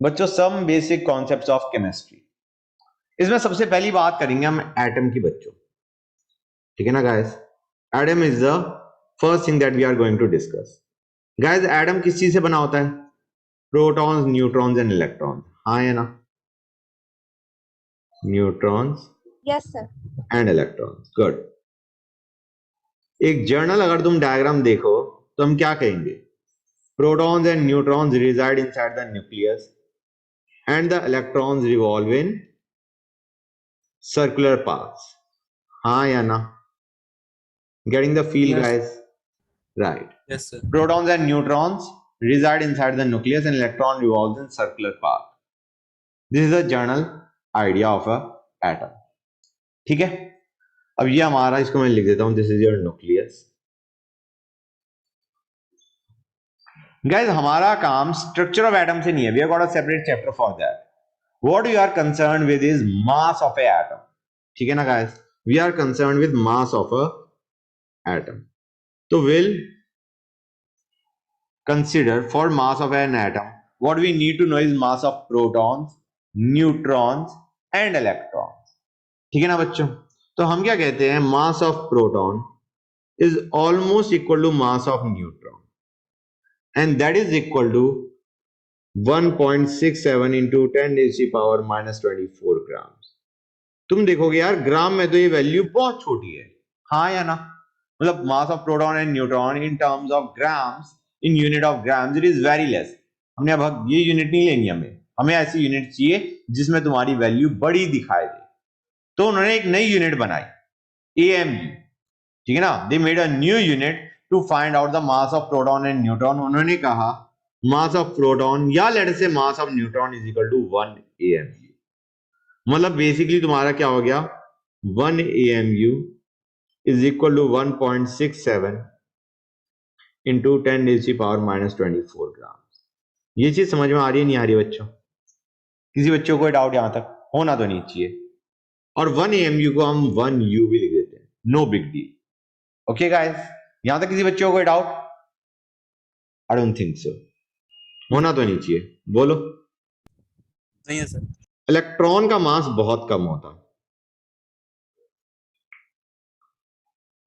बच्चों some basic concepts of chemistry. इसमें सबसे पहली बात करेंगे हम एटम की बच्चों, ठीक है ना guys. Atom is the first thing that we are going to discuss. Guys atom किस चीज से बना होता है? प्रोटॉन्स, न्यूट्रॉन्स एंड इलेक्ट्रॉन्स, हाँ या ना? Neutrons yes sir. And electrons, good. एक जर्नल अगर तुम डायग्राम देखो तो हम क्या कहेंगे? Protons and neutrons reside inside the nucleus and the electrons revolve in circular paths, हाँ या ना? Getting the feel, Yes. guys? Right. Yes, sir. Protons and neutrons reside inside the nucleus and electron revolves in circular path. This is a general idea of a atom. ठीक है, अब ये हमारा, इसको मैं लिख देता हूं, this is your nucleus. Guys हमारा काम स्ट्रक्चर ऑफ एटम से नहीं है, we have got a separate chapter for that. What we are concern with is mass of a atom, ठीक है ना guys? We are concern with mass of a atom. तो will consider for mass of an atom, what we need to know is mass of protons, neutrons and electrons, ठीक है ना बच्चों? तो हम क्या कहते हैं? mass of proton is almost equal to mass of neutron and that is equal to 1.67 into 10 raised to the power minus 24 grams। तुम देखोगे यार ग्राम में तो ये वैल्यू बहुत छोटी है, हाँ या ना? मतलब मास of proton and neutron in terms of grams, in unit of grams it is very less. हमने अब ये यूनिट नहीं लेनी, हमें ऐसी यूनिट चाहिए जिसमें तुम्हारी वैल्यू बड़ी दिखाई दे। तो उन्होंने एक नई यूनिट बनाई, AMU, ठीक है ना? They made a new unit to find out the mass of proton and neutron. उन्होंने कहा मास ऑफ प्रोटॉन या let us say mass of neutron is equal to 1 AMU। मतलब बेसिकली तुम्हारा क्या हो गया? 1 AMU is equal to 1.67 into 10 raised to the power minus 24 grams। ये चीज समझ में आ रही है नहीं आ रही बच्चों? किसी बच्चों को डाउट यहां तक होना तो नहीं चाहिए। और 1 AMU को हम 1 U भी लिख देते हैं, no big deal. Okay guys, यहां तक किसी बच्चों को doubt? I don't think so, होना तो नहीं चाहिए, बोलो। नहीं है सर। इलेक्ट्रॉन का मास बहुत कम होता है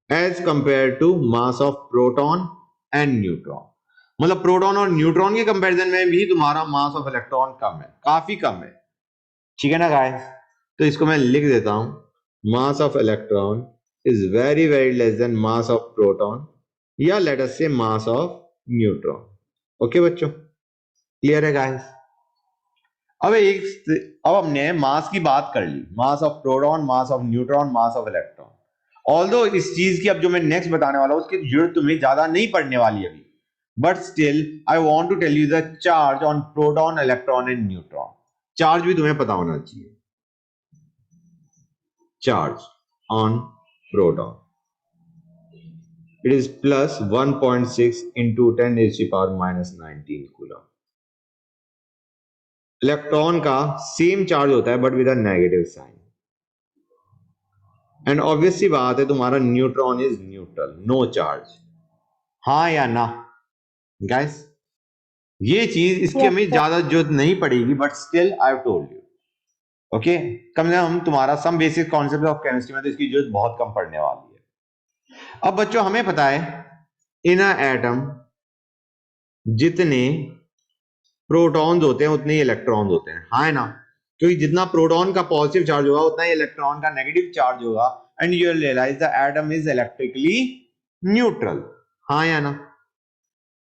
as compare to mass of proton and neutron. मतलब प्रोटॉन और न्यूट्रॉन के कंपैरिजन में भी तुम्हारा मास ऑफ इलेक्ट्रॉन कम है, काफी कम है, ठीक है ना गाइस? तो इसको मैं लिख देता हूं, mass of electron is very very less than mass of proton या let us say mass of neutron. Okay बच्चों, क्लियर है गाइस? अब हमने मास की बात कर ली, mass of proton, mass of neutron, mass of electron. Although इस चीज की अब जो मैं नेक्स्ट बताने वाला हूं उसकी जरूरत तुम्हें ज्यादा नहीं पड़ने वाली अभी, but still I want to tell you the charge on proton, electron and neutron. Charge भी तुम्हें पता होना चाहिए। Charge on proton, it is plus 1.6 into 10 raised to the power minus 19 coulomb. Electron का सेम चार्ज होता है but with a negative sign. And obvious सी बात है तुम्हारा neutron is neutral, no charge, हाँ या ना गाइस? ये चीज इसकी Yes, हमें sir. ज्यादा जरूरत नहीं पड़ेगी but still I have told you. Okay, कम से कम तुम्हारा some basic concept of chemistry में तो इसकी जरूरत बहुत कम पड़ने वाली है। अब बच्चों हमें पता है इन अ एटम जितने प्रोटॉन्स होते हैं उतने ही इलेक्ट्रॉन्स होते हैं, हाँ है ना? क्योंकि जितना प्रोटॉन का पॉजिटिव चार्ज होगा उतना ही इलेक्ट्रॉन का नेगेटिव चार्ज होगा and you realize the atom is electrically neutral, हाँ या ना?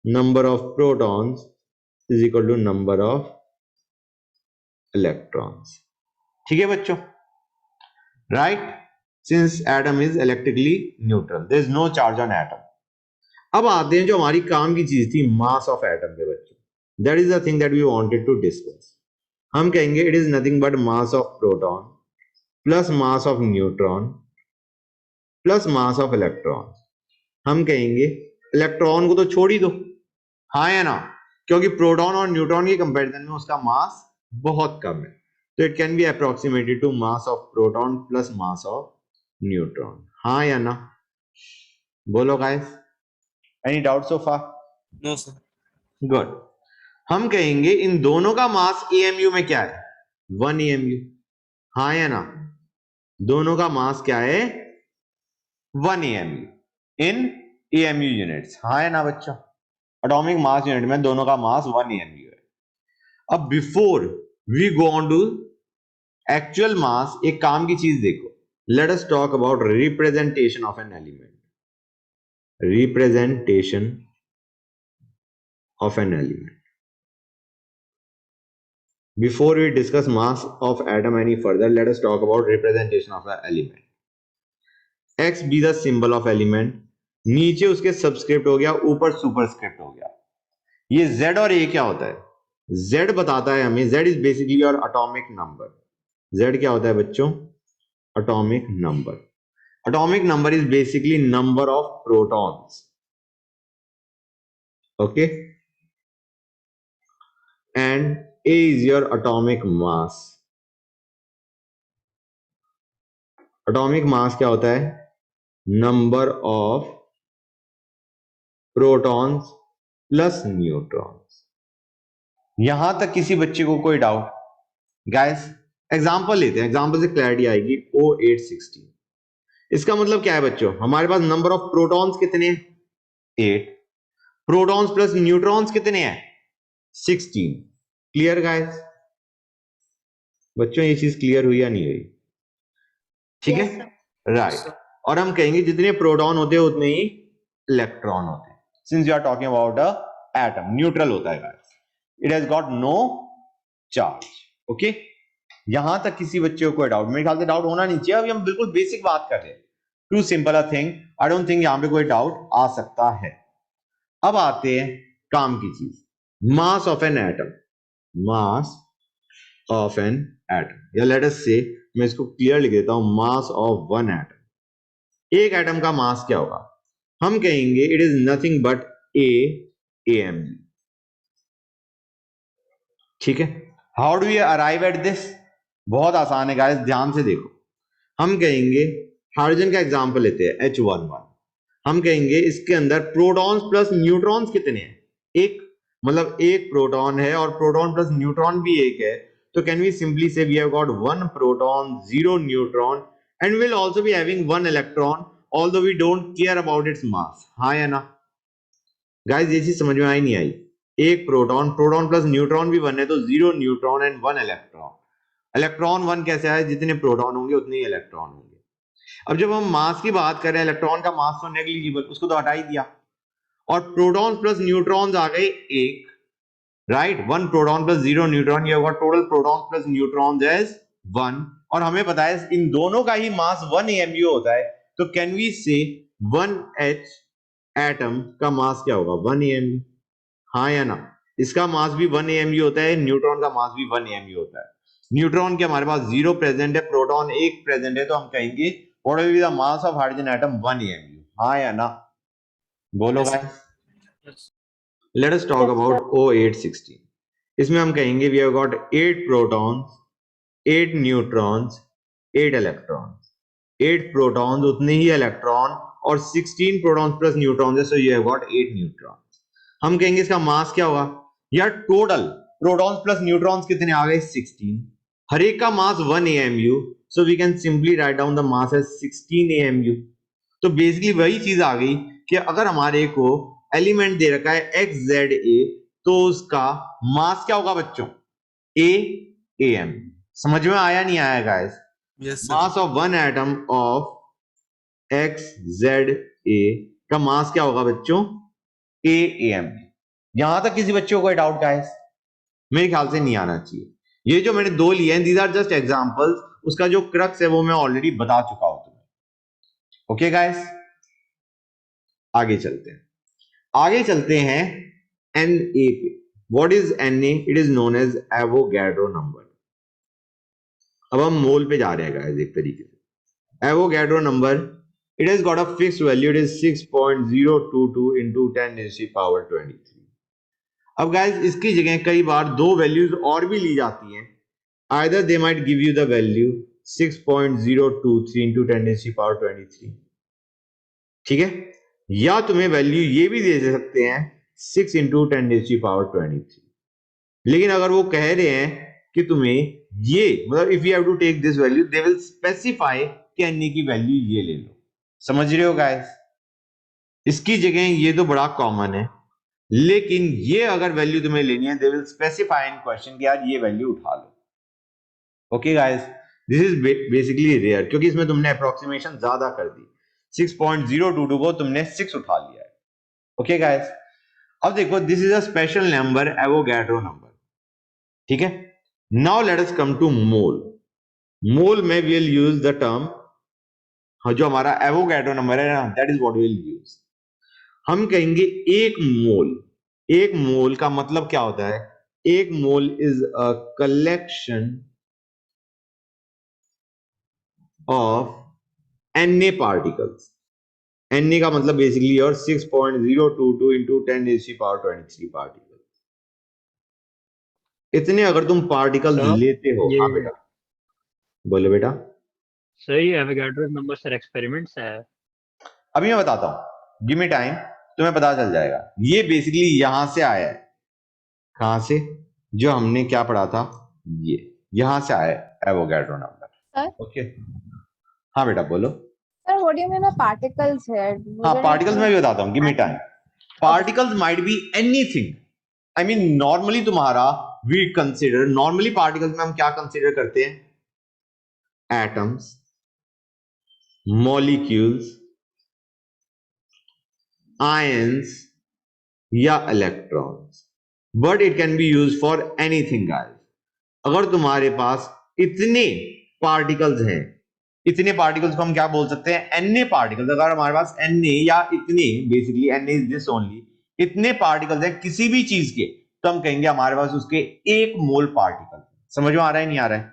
Number of protons is equal to number of electrons, ठीक है बच्चों? Right, since atom is electrically neutral, there is no charge on atom. अब आते हैं जो हमारी काम की चीज थी, मास ऑफ एटम पे बच्चों। That is the thing that we wanted to discuss. हम कहेंगे it is nothing but mass of proton plus mass of neutron plus mass of electron. हम कहेंगे इलेक्ट्रॉन को तो छोड़ ही दो, हाँ या ना? क्योंकि प्रोटॉन और न्यूट्रॉन के कंपैरिजन में उसका मास बहुत कम है, तो it can be approximated to mass of proton plus mass of neutron, हाँ या ना? बोलो guys, any doubt so far? No sir. Good. हम कहेंगे इन दोनों का मास एएमयू में क्या है, 1 एएमयू, हाँ या ना? दोनों का मास क्या है, 1 एएमयू इन एएमयू यूनिट्स, हाँ या ना बच्चों? एटॉमिक मास यूनिट में दोनों का मास 1 एएमयू है। अब before we go on to actual mass, एक काम की चीज देखो, let us talk about representation of an element, representation of an element. Before we discuss mass of atom any further, let us talk about representation of an element. X be the symbol of element, नीचे उसके subscript हो गया, ऊपर superscript हो गया। ये Z और A क्या होता है? Z बताता है हमें, Z is basically your atomic number. Z क्या होता है बच्चों? Atomic number. Atomic number is basically number of protons, okay, and A is your atomic mass. Atomic mass क्या होता है? Number of protons plus neutrons. यहां तक किसी बच्चे को कोई डाउट? गाइस एग्जांपल लेते हैं, एग्जांपल से क्लैरिटी आएगी। O816, इसका मतलब क्या है बच्चों? हमारे पास नंबर ऑफ प्रोटॉन्स कितने हैं? 8। प्रोटॉन्स प्लस न्यूट्रॉन्स कितने हैं? 16। Clear guys? बच्चों ये चीज क्लियर हुई या नहीं हुई? ठीक है, राइट। और हम कहेंगे जितने प्रोटॉन होते हैं उतने ही इलेक्ट्रॉन होते हैं, since you are talking about a atom, neutral होता है guys, it has got no charge, okay. यहां तक किसी बच्चे को कोई डाउट? मेरे ख्याल से डाउट होना नहीं चाहिए, अभी हम बिल्कुल बेसिक बात कर रहे हैं, too simple a thing, I don't think यहां पे कोई डाउट आ सकता है। अब आते हैं काम की चीज, mass of an atom, mass of an atom, या लेट अस से, मैं इसको क्लियर लिख देता हूं, मास ऑफ वन एटम। एक एटम का मास क्या होगा? हम कहेंगे it is nothing but A M, ठीक है। How do you arrive at this? बहुत आसान है गाइस, ध्यान से देखो। हम कहेंगे हाइड्रोजन का एग्जांपल लेते हैं, H11। हम कहेंगे इसके अंदर प्रोटॉन्स प्लस न्यूट्रॉन्स कितने हैं? एक, मतलब एक प्रोटॉन है और प्रोटॉन प्लस न्यूट्रॉन भी एक है, तो can we simply say we have got 1 proton 0 neutron and will also be having 1 electron although we don't care about its mass, हाँ या ना? गाइस ये चीज समझ में आई नहीं आई? एक प्रोटॉन, प्रोटॉन प्लस न्यूट्रॉन भी 1 है, तो 0 न्यूट्रॉन एंड 1 इलेक्ट्रॉन। इलेक्ट्रॉन 1 कैसे आया? जितने प्रोटॉन होंगे उतने ही इलेक्ट्रॉन होंगे। अब जब हम मास की बात कर रहे हैं, इलेक्ट्रॉन का मास तो नेग्लिजिबल, उसको तो हटा ही दिया, और प्रोटॉन्स प्लस न्यूट्रॉन्स आ गए एक, राइट। 1 प्रोटॉन प्लस 0 न्यूट्रॉन, ये होगा total protons plus neutrons as 1, और हमें पता है इन दोनों का ही मास 1 एएमयू होता है, तो कैन वी से 1H एटम का मास क्या होगा? 1 एएमयू, हाँ या ना? इसका मास भी 1 एएमयू होता है, न्यूट्रॉन का मास भी 1 एएमयू होता है। न्यूट्रॉन के हमारे पास 0 प्रेजेंट है, प्रोटॉन 1 प्रेजेंट है, तो हम कहेंगे what will be the mass of hydrogen atom? 1 AMU, हाँ या ना? बोलो guys. Yes. Let us talk about O816। इसमें हम कहेंगे we have got 8 protons, 8 neutrons, 8 electrons. 8 protons उतने ही इलेक्ट्रॉन, और 16 प्रोटॉन्स प्लस न्यूट्रॉन्स है, so you have got 8 neutrons. हम कहेंगे इसका मास क्या होगा? यार टोटल प्रोटॉन्स प्लस न्यूट्रॉन्स कितने आ गए? 16। हर एक का mass 1 AMU, so we can simply write down the mass as 16 AMU. तो बेसिकली वही चीज आ गई कि अगर हमारे को एलिमेंट दे रखा है XZA, तो उसका मास क्या होगा बच्चों? A AM। समझ में आया नहीं आया guys? Yes, sir. Mass of one atom of XZA का मास क्या होगा बच्चों? A AM। यहां तक किसी बच्चों को कोई डाउट गाइस? मेरे ख्याल से नहीं आना चाहिए। ये जो मैंने दो लिए हैं, दीज आर जस्ट एग्जांपल्स, उसका जो क्रक्स है वो मैं ऑलरेडी बता चुका हूं तुम्हें, ओके गाइस। आगे चलते हैं, आगे चलते हैं Na पे। What is Na? It is known as Avogadro number. अब हम मोल पे जा रहे हैं गाइस, एक तरीके से Avogadro number, it has got a fixed value, it is 6.022 into 10 raised to the power 23। अब गाइस इसकी जगह कई बार दो वैल्यूज और भी ली जाती हैं, either they might give you the value 6.023 into 10 raised to the power 23, ठीक है, या तुम्हें वैल्यू ये भी दे सकते हैं 6 into 10 raised to the power 23। लेकिन अगर वो कह रहे हैं कि तुम्हें ये मतलब if you have to take this value they will specify कि Na की वैल्यू ये ले लो। समझ रहे हो गाइस? इसकी जगह ये तो बड़ा कॉमन है, लेकिन ये अगर वैल्यू तुम्हें लेनी है they will specify in question कि यार ये वैल्यू उठा लो। Okay guys, this is basically rare क्योंकि इसमें तुमने अप्रोक्सीमेशन ज्यादा कर दी। 6.022 को तुमने 6 उठा लिया है। ओके गाइस, अब देखो this is a special number, Avogadro number. ठीक है, now let us come to mole. Mole में विल यूज द टर्म, जो हमारा एवोगैड्रो नंबर है ना, that is what will use. हम कहेंगे एक मोल। एक मोल का मतलब क्या होता है? एक mole is a collection of Na particles. Na का मतलब बेसिकली और 6.022 इंटू 10⁻23 पार्टिकल। इतने अगर तुम पार्टिकल्स सर लेते हो। ये हाँ बेटा, बोलो बेटा। सही एवोगाड्रो नंबर सर एक्सपेरिमेंट्स है। अभी मैं बताता हूं, गिव मी टाइम, तुम्हें पता चल जाएगा। ये बेसिकली यहां से आया है। कहां से? जो हमने क्या पढ़ा था, ये यहां से आया है एवोगैड्रो नंबर। सर ओके, हाँ बेटा बोलो। Sir what do you mean by particles here? हाँ, मुझे नहीं पार्टिकल्स मैं भी बताता हूँ, give me time. Particles might be anything. I mean normally तुम्हारा वी कंसिडर, नॉर्मली पार्टिकल्स में हम क्या कंसिडर करते हैं? एटम्स, मॉलिक्यूल्स, आयंस या electrons, but it can B use for anything guys. अगर तुम्हारे पास इतने पार्टिकल्स हैं, इतने पार्टिकल्स को हम क्या बोल सकते हैं? Na particles. अगर हमारे पास Na या इतने, basically Na is this only, इतने पार्टिकल्स हैं किसी भी चीज के, तो हम कहेंगे हमारे पास उसके एक मोल पार्टिकल। समझ में आ रहा है नहीं आ रहा है?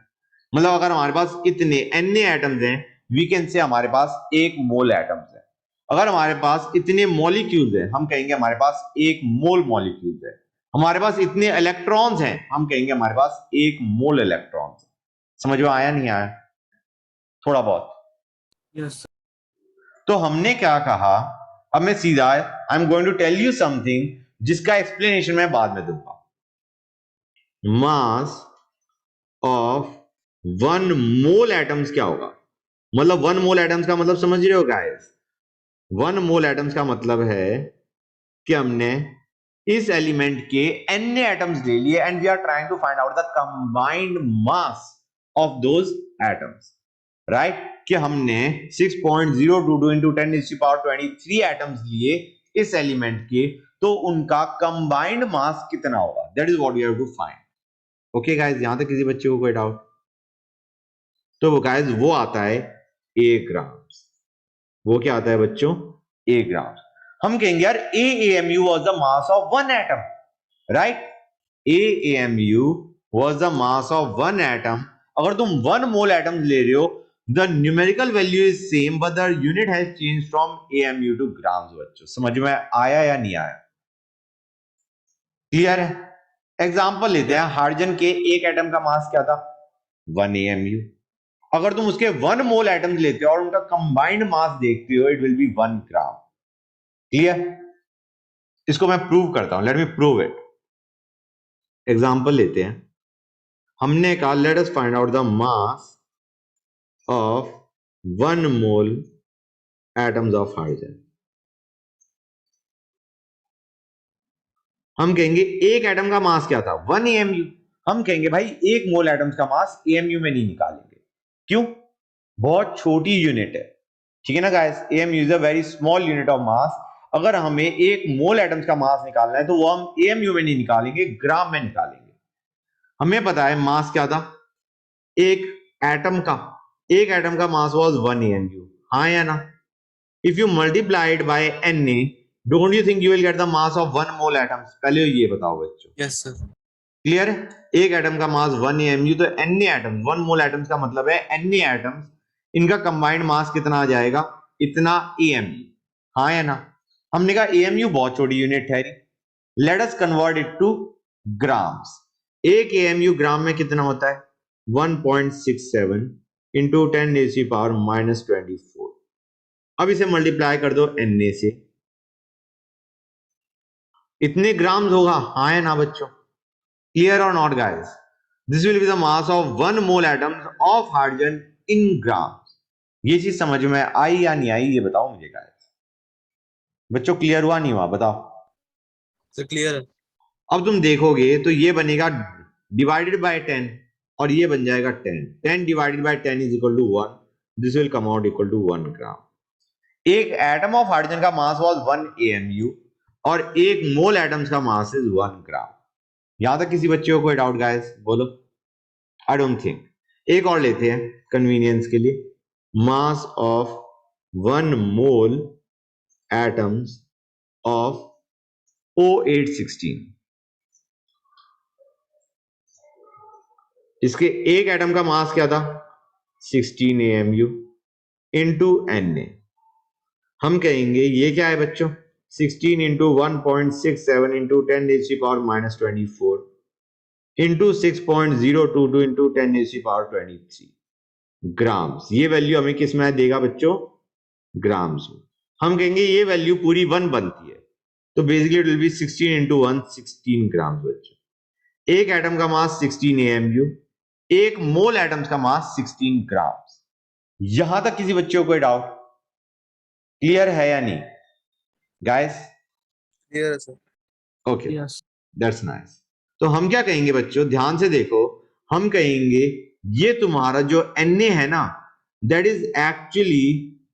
मतलब अगर हमारे पास इतने Na एटम्स हैं, वी कैन से हमारे पास एक मोल एटम्स है। अगर हमारे पास इतने मॉलिक्यूल्स हैं, हम कहेंगे हमारे पास एक मोल मॉलिक्यूल्स है। हमारे पास इतने इलेक्ट्रॉन्स हैं, हम कहेंगे हमारे पास एक मोल इलेक्ट्रॉन्स। समझ में आया नहीं आया? थोड़ा बहुत। यस तो हमने क्या कहा, अब मैं सीधा I am going to tell you something जिसका एक्सप्लेनेशन मैं बाद में दूंगा। Mass of one mole atoms क्या होगा? मतलब वन मोल एटम्स का मतलब समझ रहे हो गाइस? वन मोल एटम्स का मतलब है कि हमने इस एलिमेंट के Na एटम्स ले लिए and we are trying to find out the combined mass of those atoms, right? कि हमने 6.022 इंटू 10⁻23 एटम्स लिए इस एलिमेंट के, तो उनका कंबाइंड मास कितना होगा, that is what we have to find. Okay guys, यहां तक किसी बच्चे को कोई डाउट? तो वो गाइस वो आता है ए ग्राम्स। वो क्या आता है बच्चों? ए ग्राम्स। हम कहेंगे यार AAMU was the mass of one atom, right? AAMU was the mass of one atom. अगर तुम वन मोल एटम ले रहे हो, the numerical value is same but the unit has changed from AMU to grams। बच्चों समझ में आया या नहीं आया? क्लियर है? एग्जांपल लेते हैं, हाइड्रोजन के एक एटम का मास क्या था? 1 AMU। अगर तुम उसके वन मोल एटम्स लेते हो और उनका कंबाइंड मास देखते हो, it will B 1 gram. Clear? इसको मैं प्रूव करता हूं, let me prove it. Example लेते हैं, हमने कहा let us find out the mass of 1 mole atoms of hydrogen. हम कहेंगे एक एटम का मास क्या था? 1 AMU। हम कहेंगे भाई एक मोल एटम्स का मास AMU में नहीं निकालेंगे। क्यों? बहुत छोटी यूनिट है, ठीक है ना guys? AMU is a very small unit of mass. अगर हमें एक मोल एटम्स का मास निकालना है तो वो हम AMU में नहीं निकालेंगे, ग्राम में निकालेंगे। हमें पता है मास क्या था एक एटम का? एक एटम का मास वाज 1 AMU, हाँ या ना? If you multiplied by Na, don't you think you will get the mass of 1 mole atoms? पहले ये बताओ बच्चों। Yes sir. क्लियर है? एक एटम का मास 1 AMU, तो Na एटम्स, 1 मोल एटम्स का मतलब है Na एटम्स, इनका कंबाइंड मास कितना आ जाएगा? इतना AMU, हाँ या ना? हमने कहा AMU बहुत छोटी यूनिट ठहरी, let us convert it two grams. एक AMU ग्राम में कितना होता है? 1.67 इंटू 10⁻⁻24। अब इसे मल्टीप्लाई कर दो Na से, इतने ग्राम्स होगा, हाँ या ना बच्चों? Clear or not, guys? This will be the mass of 1 mole atoms of hydrogen in grams. ये चीज समझ में आई या नहीं आई, ये बताओ मुझे guys. बच्चों क्लियर हुआ नहीं हुआ बताओ. सर क्लियर है। अब तुम देखोगे तो ये बनेगा डिवाइडेड बाय 10 और ये बन जाएगा 10. 10 divided by 10 is equal to 1. This will come out equal to 1 gram. एक एटम ऑफ हाइड्रोजन का मास वाज 1 AMU और एक मोल एटम्स का मास इज 1 ग्राम. यहां तक किसी बच्चे को कोई डाउट गाइस? बोलो. आई डोंट थिंक. एक और लेते हैं कन्वीनियंस के लिए. Mass of 1 mole atoms of O816. इसके एक एटम का मास क्या था? 16 AMU इंटू Na. हम कहेंगे ये क्या है बच्चों? 16 into 1.67 into 10 raised to the power minus 24 into 6.022 into 10 raised to the power 23 grams. ये वैल्यू हमें किस में देगा बच्चों? ग्राम्स में. हम कहेंगे ये वैल्यू पूरी 1 बनती है, तो basically it will B 16 into 1 16 grams बच्चों. एक एटम का मास 16 AMU, एक मोल एटम्स का मास 16 ग्राम्स. यहां तक किसी बच्चे को कोई डाउट? क्लियर है या नहीं गाइस? क्लियर है सर। Okay, that's nice. तो हम क्या कहेंगे बच्चों, ध्यान से देखो. हम कहेंगे ये तुम्हारा जो Na है ना, that is actually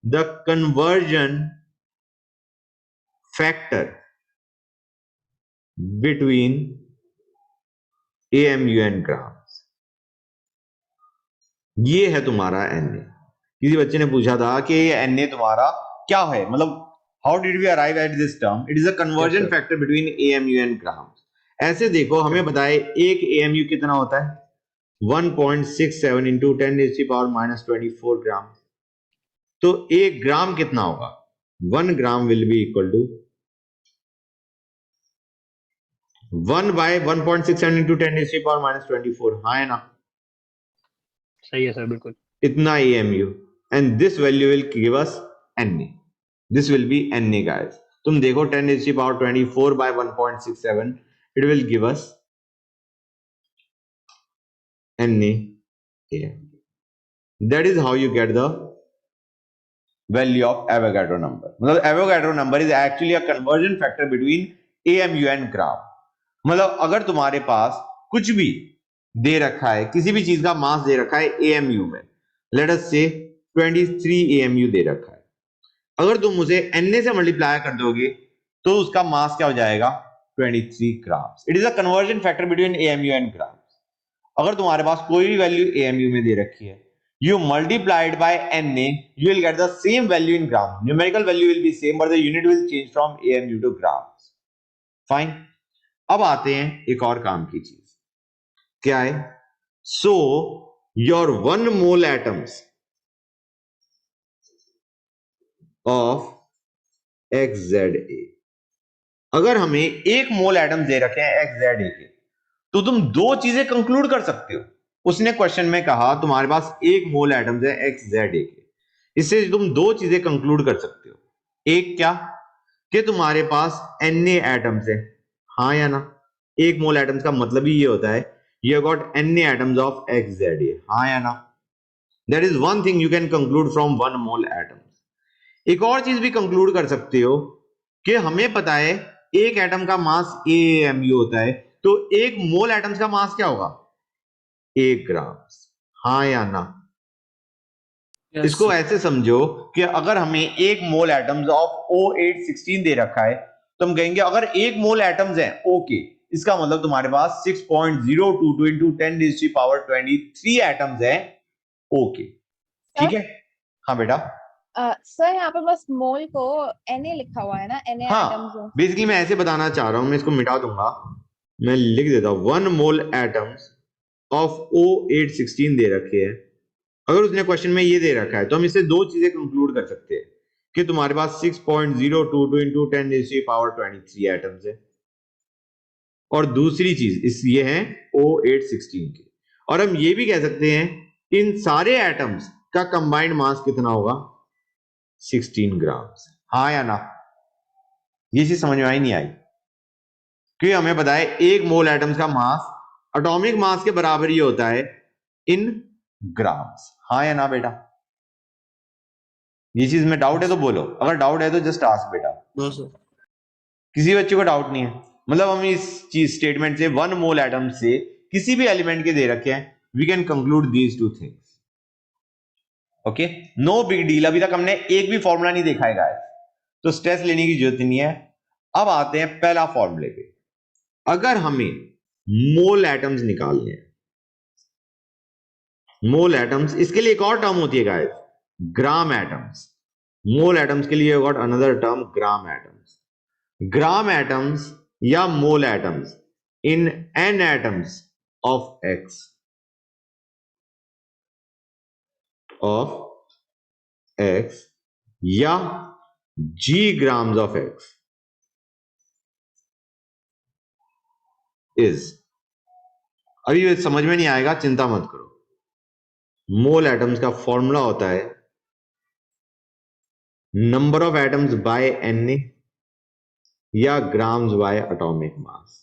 the conversion factor between AMU and grams. ये है तुम्हारा Na. किसी बच्चे ने पूछा था कि ये Na तुम्हारा क्या है, मतलब how did we arrive at this term? It is a conversion factor between AMU and grams. ऐसे देखो, हमें बताए एक AMU कितना होता है? 1.67 into 10 raised to the power minus 24 gram. तो एक ग्राम कितना होगा? 1 gram will be equal to 1 by 1.67 into 10 raised to the power minus 24. हाँ है ना? सही है सर, बिल्कुल. इतना AMU and this value will give us Na. This will be Na guys. तुम देखो 10 raised to the power 24 by 1.67, it will give us Na AMU. That is how you get the value of Avogadro number. मतलब Avogadro number is actually a conversion factor between AMU and gram. मतलब अगर तुम्हारे पास कुछ भी दे रखा है, किसी भी चीज का मास दे रखा है AMU में, लेट अस से 23 AMU दे रखा है, अगर तुम उसे Na से मल्टीप्लाई कर दोगे तो उसका मास क्या हो जाएगा? 23 grams. It is a conversion factor between AMU and grams. अगर तुम्हारे पास कोई भी वैल्यू AMU में दे रखी है, you multiplied by Na, you will get the same value in grams. Numerical value will be same, but the unit will change from AMU to grams. Fine. अब आते हैं एक और काम की चीज. क्या है? So your 1 mole atoms of XZA, अगर हमें एक मोल एटम दे रखे हैं XZA के, तो तुम दो चीजें कंक्लूड कर सकते हो. उसने क्वेश्चन में कहा तुम्हारे पास एक मोल एटम्स है XZA के, इससे तुम दो चीजें कंक्लूड कर सकते हो. एक क्या? कि तुम्हारे पास Na एटम्स है. हाँ या ना? एक मोल एटम्स का मतलब ही ये होता है you got Na atoms of XZA. हाँ या ना? That is one thing you can conclude from 1 mole atoms. एक और चीज भी कंक्लूड कर सकते हो कि हमें पता है एक एटम का मास AMU होता है, तो एक मोल एटम्स का मास क्या होगा? 1 ग्राम. हाँ या ना? इसको ऐसे समझो कि अगर हमें एक मोल एटम्स ऑफ O816 दे रखा है, तो हम कहेंगे अगर एक मोल एटम्स है ओके, इसका मतलब तुम्हारे पास 6.022 into 10 raised to the power 23 atoms है. ओके, ठीक है. हाँ बेटा. सर यहाँ पे बस मोल को Na लिखा हुआ है ना, Na हाँ, एटम्स. बेसिकली मैं ऐसे बताना चाह रहा हूं, मैं इसको मिटा दूंगा, मैं लिख देता हूं 1 मोल एटम्स ऑफ O816 दे रखे हैं. अगर उसने क्वेश्चन में ये दे रखा है तो हम इससे दो चीजें कंक्लूड कर सकते हैं कि तुम्हारे पास 6.022 into 10 raised to the power 23 atoms है, और दूसरी चीज इस ये है O816 की. और हम ये भी कह सकते हैं इन सारे एटम्स का कंबाइंड मास कितना होगा? 16 ग्राम्स. हाँ या ना? ये चीज समझ में आई नहीं आई? क्योंकि हमें पता है एक मोल एटम्स का मास एटॉमिक मास के बराबर ही होता है इन ग्राम्स। हाँ या ना बेटा? ये चीज में डाउट है तो बोलो, अगर डाउट है तो जस्ट आस्क बेटा। No sir. किसी बच्चे को डाउट नहीं है? मतलब हम इस चीज स्टेटमेंट से 1 मोल एटम से किसी भी एलिमेंट के दे रखे हैं, we can conclude these two things. Okay, no big deal. अभी तक हमने एक भी फॉर्मूला नहीं देखा है गाइस, तो स्ट्रेस लेने की जरूरत नहीं है। अब आते हैं पहला फॉर्मूले पे। अगर हमें मोल एटम्स निकालने हैं, मोल एटम्स, इसके लिए एक और टर्म होती है guys, gram atoms. Mole atoms के लिए got another term, gram atoms. Gram atoms या mole atoms in n atoms of x, या g grams of x is, अभी ये समझ में नहीं आएगा, चिंता मत करो। मोल एटम्स का फॉर्मूला होता है number of atoms bye Na या grams by atomic mass.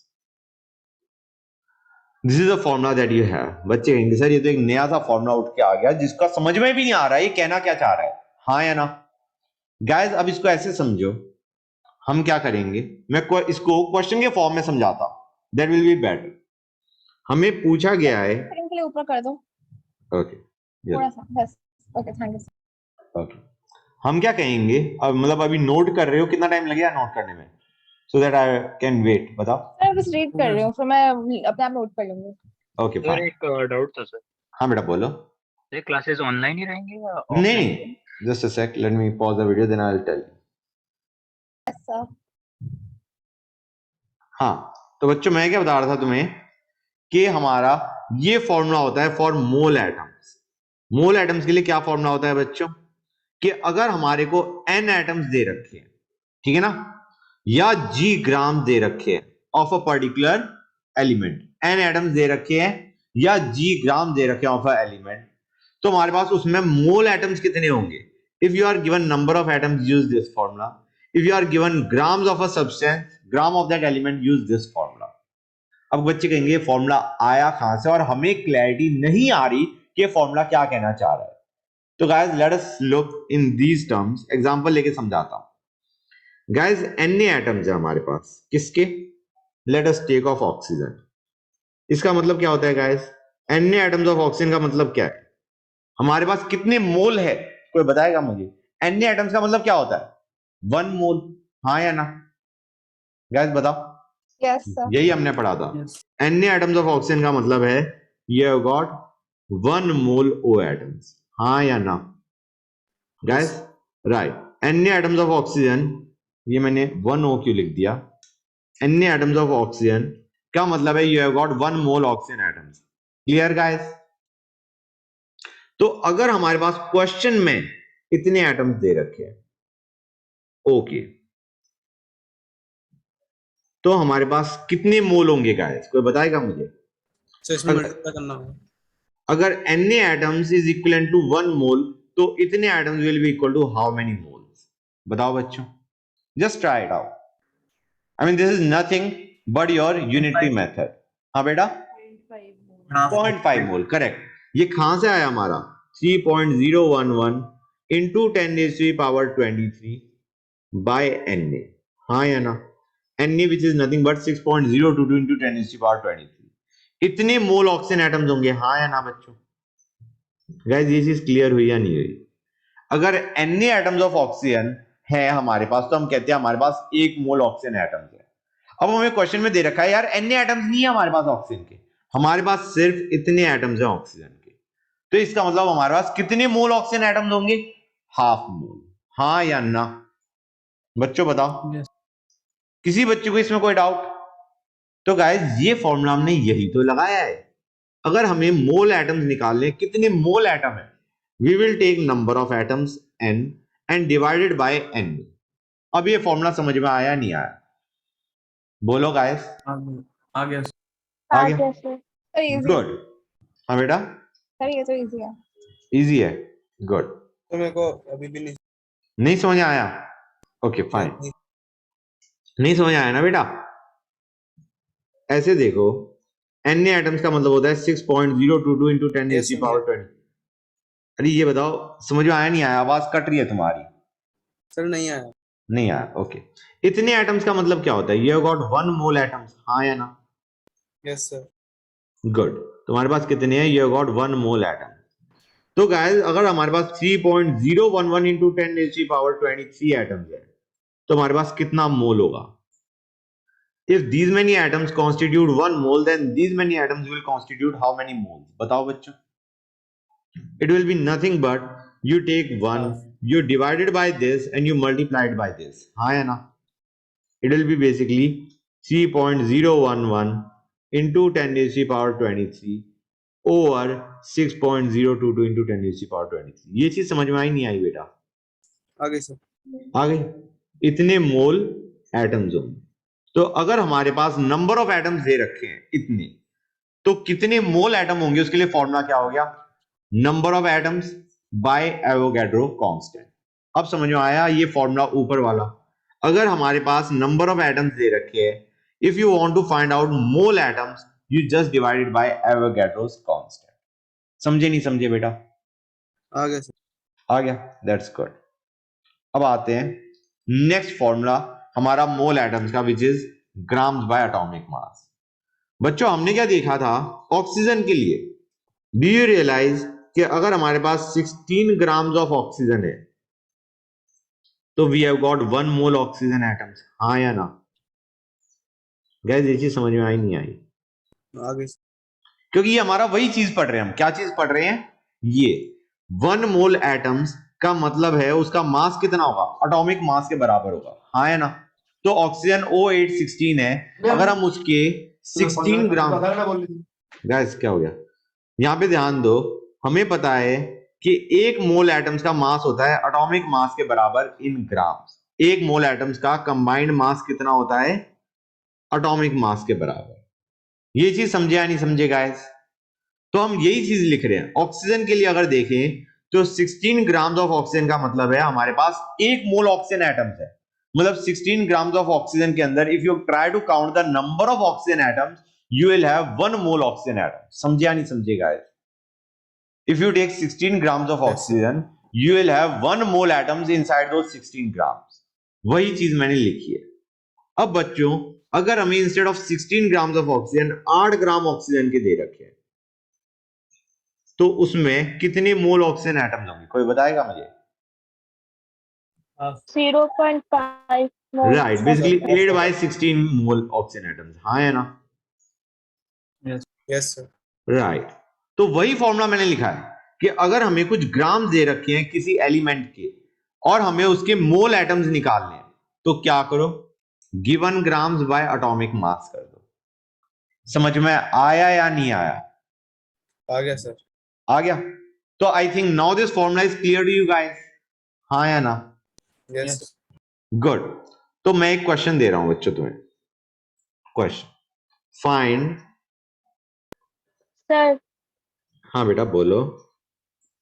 This is a formula that you have. बच्चे कहेंगे सर ये तो एक नया सा फॉर्मूला उठ के आ गया जिसका समझ में भी नहीं आ रहा है ये कहना क्या चाह रहा है, हाँ या ना? गाइस अब इसको ऐसे समझो, हम क्या करेंगे, मैं इसको क्वेश्चन के फॉर्म में समझाता हूं, दैट विल बी बेटर। हमें पूछा गया है, सेकंड के लिए ऊपर कर दो ओके थोड़ा सा बस। Okay thank you. ओके, हम क्या कहेंगे, अब मतलब अभी नोट कर रहे हो, कितना टाइम लगेगा नोट करने में, so that I can wait, बताओ। मैं बस रीड कर रही हूँ, फिर मैं अपने आप नोट कर लूंगी। Okay sir fine. एक डाउट था सर, हाँ बेटा बोलो। ये क्लासेस ऑनलाइन ही रहेंगे या नहीं ऑफलाइन? नहीं, just a sec, let me pause the video then I will tell you. Yes sir. हाँ तो बच्चों मैं क्या बता रहा था तुम्हें कि हमारा ये फॉर्मूला होता है for mole atoms. Mole atoms के लिए क्या फॉर्मूला होता है बच्चों, कि अगर हमारे को n एटम्स दे रखे हैं, ठीक है ना, या g ग्राम दे रखे हैं of a particular element, n atoms दे रखे हैं या g ग्राम दे रखे हैं ऑफ अ एलिमेंट, तो हमारे पास उसमें मोल एटम्स कितने होंगे। If you are given number of atoms use this formula, if you are given grams of a substance, gram of that element, use this formula. अब बच्चे कहेंगे फॉर्मूला आया कहां से, और हमें क्लैरिटी नहीं आ रही कि ये फॉर्मूला क्या कहना चाह रहा है। तो guys let us look in these terms, example लेके समझाता हूं। गाइस Na एटम्स है हमारे पास, किसके, let us take of oxygen. इसका मतलब क्या होता है guys, Na atoms of oxygen का मतलब क्या है, हमारे पास कितने मोल है, कोई बताएगा मुझे। Na एटम्स का मतलब क्या होता है, 1 मोल, हाँ या ना गाइस बताओ। Yes sir. यही हमने पढ़ा था। Na एटम्स ऑफ ऑक्सीजन का मतलब है ये गॉट 1 मोल O एटम्स, हाँ या ना guys? Right, Na atoms of oxygen, ये मैंने 1 O क्यों लिख दिया, Na एटम्स ऑफ ऑक्सीजन का मतलब है you have got 1 mole oxygen atoms. Clear guys? तो अगर हमारे पास क्वेश्चन में इतने एटम्स दे रखे हैं, ओके, तो हमारे पास कितने मोल होंगे गाइस, कोई बताएगा मुझे। सर इसमें मल्टीप्लाई करना होगा। अगर Na atoms is equal to 1 mole, तो इतने atoms will be equal to how many moles, बताओ बच्चों, just try it out. I mean this is nothing but your unitary method. हाँ बेटा 0.5 मोल, करेक्ट। ये कहां से आया हमारा, 3.011 इंटू 10⁻23 बाय Na, हाँ या ना, Na which is nothing but 6.022 into 10⁻23। इतने मोल ऑक्सीजन एटम्स होंगे, हाँ या ना बच्चों। गाइस ये चीज क्लियर हुई या नहीं हुई? अगर Na एटम्स ऑफ ऑक्सीजन है हमारे पास, तो हम कहते हैं हमारे पास 1 मोल ऑक्सीजन एटम्स है। अब हमें क्वेश्चन में दे रखा है यार Na एटम्स नहीं है हमारे पास ऑक्सीजन के, हमारे पास सिर्फ इतने एटम्स हैं ऑक्सीजन के, तो इसका मतलब हमारे पास कितने मोल ऑक्सीजन एटम्स होंगे, हाफ मोल, हाँ या ना बच्चों बताओ। Yes. किसी बच्चे को इसमें कोई डाउट? तो गाइस ये फॉर्मूला हमने यही तो लगाया है। अगर हमें मोल एटम्स निकालने, कितने मोल एटम है, we will take number of atoms n and divided by n। अब ये फॉर्मूला समझ में आया नहीं आया, बोलो गाइस। आ गया आ हाँ गया, सर। Sir easy. गुड। हाँ बेटा सर ये तो इजी है। इजी है, गुड। तो मेरे को अभी भी नहीं समझ आया, ओके फाइन, नहीं। नहीं समझ आया ना बेटा। ऐसे देखो, Na एटम्स का मतलब होता है 6.022 into 10 Yes, raised to the समझ power 20। अरे ये बताओ, समझ में आया नहीं आया? आवाज कट रही है तुम्हारी। सर नहीं आया। नहीं आया, ओके। इतने एटम्स का मतलब क्या होता है? यू गॉट 1 मोल एटम्स, हाँ या ना? Yes sir. गुड। तुम्हारे पास कितने हैं? You got 1 mole atom. तो गाइस अगर हमारे पास 3.011 into 10 raised to the power 23 atoms है, तो हमारे पास कितना मोल होगा? If these many atoms constitute 1 mole, then these many atoms will constitute how many moles? बताओ बच्चों। It will be nothing but you take 1, you divide it by this and you multiply it by this. हाँ या ना? It will be basically 3.011 into 10 raised to the power 23 over 6.022 into 10 raised to the power 23. ये चीज समझ में आई नहीं आई बेटा? आगे सर। आ गई। इतने मोल एटम्स होंगे। तो अगर हमारे पास नंबर ऑफ एटम्स दे रखे हैं इतने, तो कितने मोल एटम होंगे उसके लिए फॉर्मूला क्या हो गया? Number of atoms bye Avogadro constant. अब समझ में आया ये फॉर्मूला ऊपर वाला? अगर हमारे पास नंबर ऑफ एटम्स दे रखे हैं, if you want to find out mole atoms, you just divide by Avogadro's constant. समझे नहीं समझे बेटा? आगे सर। आ गया, दैट्स गुड। अब आते हैं नेक्स्ट फॉर्मूला हमारा मोल एटम्स का, which is grams by atomic मास। बच्चों हमने क्या देखा था ऑक्सीजन के लिए? डू यू रियलाइज कि अगर हमारे पास 16 ग्राम्स ऑफ ऑक्सीजन है, तो we have got 1 mole oxygen atoms, हाँ या ना? गाइस ये चीज समझ में आई नहीं आई? आगे सर। क्योंकि ये हमारा वही चीज पढ़ रहे हैं हम। क्या चीज पढ़ रहे हैं? ये 1 मोल एटम्स का मतलब है उसका मास कितना होगा? एटॉमिक मास के बराबर होगा, हाँ या ना? तो ऑक्सीजन O816 है, अगर हम उसके 16 ग्राम, गाइस क्या हो गया? यहां पे ध्यान दो, हमें पता है कि 1 मोल एटम्स का मास होता है एटॉमिक मास के बराबर इन ग्राम्स। 1 मोल एटम्स का कंबाइंड मास कितना होता है? एटॉमिक मास के बराबर। ये चीज समझे या नहीं समझे गाइस? तो हम यही चीज लिख रहे हैं। ऑक्सीजन के लिए अगर देखें तो 16 ग्राम्स ऑफ ऑक्सीजन का मतलब है हमारे पास 1 मोल ऑक्सीजन एटम्स है। मतलब 16 ग्राम्स ऑफ ऑक्सीजन के अंदर if you try to count the number of oxygen atoms, you will have 1 mole oxygen atom. समझे या नहीं समझे guys? If you take 16 grams of oxygen, you will have 1 mole atoms inside those 16 grams. वही चीज मैंने लिखी है। अब बच्चों अगर हमें instead of 16 grams of oxygen 8 gram oxygen के दे रखे हैं, तो उसमें कितने मोल ऑक्सीजन एटम्स होंगे? कोई बताएगा मुझे? 0.5 mole. Right, basically 8 by 16 mole oxygen atoms, हाँ है ना? Yes sir. राइट। तो वही फॉर्मूला मैंने लिखा है कि अगर हमें कुछ ग्राम दे रखे हैं किसी एलिमेंट के और हमें उसके मोल एटम्स निकालने हैं, तो क्या करो? गिवन ग्राम्स बाय एटॉमिक मास कर दो। समझ में आया या नहीं आया? आ गया सर। आ गया। तो I think now this formula is clear to you guys, हाँ या ना? यस। गुड। तो मैं एक क्वेश्चन दे रहा हूं बच्चों तुम्हें। Question, find. सर हाँ बेटा बोलो।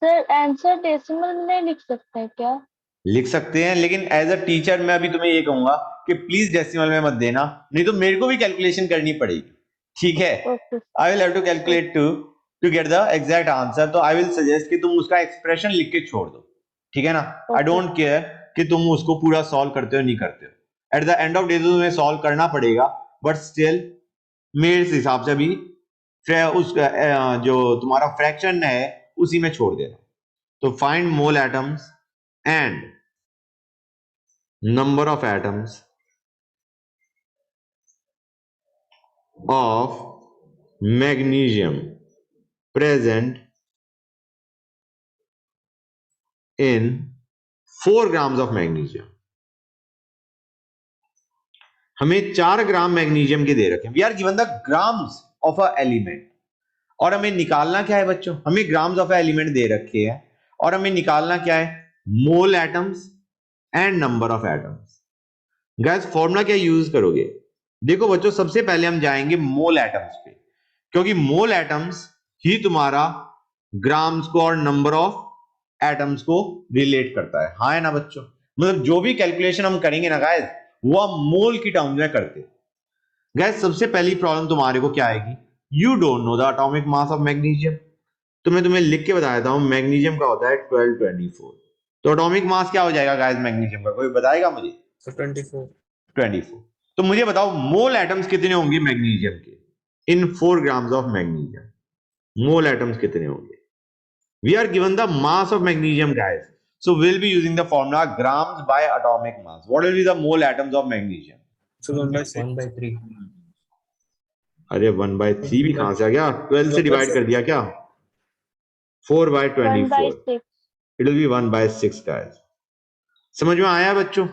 सर आंसर डेसिमल में नहीं लिख सकते क्या? लिख सकते हैं, लेकिन एज अ टीचर मैं अभी तुम्हें ये कहूंगा कि प्लीज डेसिमल में मत देना, नहीं तो मेरे को भी कैलकुलेशन करनी पड़ेगी, ठीक है? Okay I will have to calculate to get the exact answer. तो आई विल सजेस्ट कि तुम उसका एक्सप्रेशन लिख के छोड़ दो, ठीक है ना? आई डोंट केयर कि तुम उसको पूरा सॉल्व करते हो नहीं करते हो। At the end of day तुम्हें सॉल्व करना पड़ेगा, बट स्टिल मेरे हिसाब से भी उसका जो तुम्हारा फ्रैक्शन है उसी में छोड़ देना। तो find mole atoms and number of atoms of magnesium present in 4 grams of magnesium। हमें 4 ग्राम मैग्नीशियम के दे रखे हैं। We are given the grams of a element, और हमें निकालना क्या है बच्चों? हमें ग्राम्स ऑफ एलिमेंट दे रखे हैं और हमें निकालना क्या है? Mole atoms and number of atoms. Guys formula क्या यूज करोगे? देखो बच्चों सबसे पहले हम जाएंगे मोल एटम्स पे, क्योंकि मोल एटम्स ही तुम्हारा ग्राम्स को और नंबर ऑफ एटम्स को रिलेट करता है, हाँ है ना बच्चों? मतलब जो भी कैलकुलेशन हम करेंगे ना गाइस, वो हम मोल की टर्म्स में करते हैं। गाइस सबसे पहली प्रॉब्लम तुम्हारे को क्या आएगी? You don't know the atomic mass of magnesium. तो मैं तुम्हें लिख के बता देता हूं, मैग्नीशियम का होता है 1224। तो एटॉमिक मास क्या हो जाएगा गाइस मैग्नीशियम का, कोई बताएगा मुझे? So 24. 24। तो मुझे बताओ मोल एटम्स कितने होंगे मैग्नीशियम के इन 4 grams of magnesium? Mole atoms कितने होंगे? We are given the mass of magnesium guys, so we'll be using the formula grams by atomic mass. What will be the mole atoms of magnesium? So 1 by 6. 1 by 3. अरे 1/3 भी कहां से आ गया? 12 से divide कर दिया क्या? 4/24। 1/6. It will be 1/6 guys. समझ में आया बच्चों?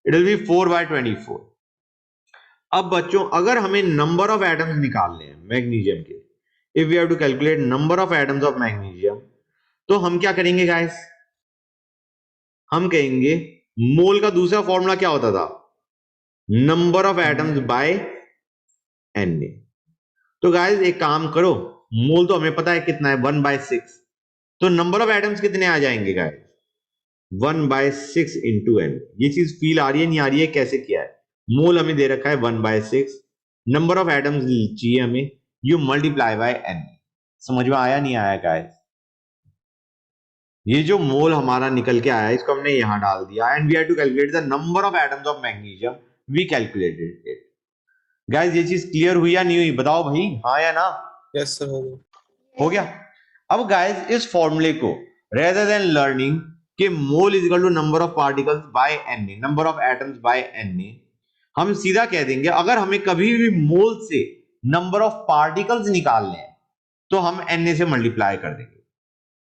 It will be 4/24। अब बच्चों अगर हमें नंबर ऑफ एटम्स निकालने हैं मैग्नीशियम के, if we have to calculate number of atoms of magnesium, तो हम क्या करेंगे गाइस? हम कहेंगे मोल का दूसरा फॉर्मूला क्या होता था? Number of atoms by N. तो गाइस एक काम करो, मोल तो हमें पता है कितना है 1/6, तो नंबर ऑफ एटम्स कितने आ जाएंगे गाइस? 1/6 into N. ये चीज फील आ रही है नहीं आ रही है? कैसे किया है? मोल हमें दे रखा है 1/6, नंबर ऑफ एटम्स चाहिए हमें, यू मल्टीप्लाई बाय एन। समझ में आया नहीं आया गाइस? ये जो मोल हमारा निकल के आया इसको हमने यहां डाल दिया, and we have to calculate the number of atoms of magnesium, we calculated it. Guys ये चीज क्लियर हुई या नहीं हुई? बताओ भाई, हाँ या ना? Yes sir, हो गया. हो गया। अब गाइस इस फॉर्मूले को रेदर देन लर्निंग कि mole is equal to number of particles by N, number of atoms by N, हम सीधा कह देंगे अगर हमें कभी भी मोल से नंबर ऑफ पार्टिकल्स निकालने हैं तो हम एन से मल्टीप्लाई कर देंगे।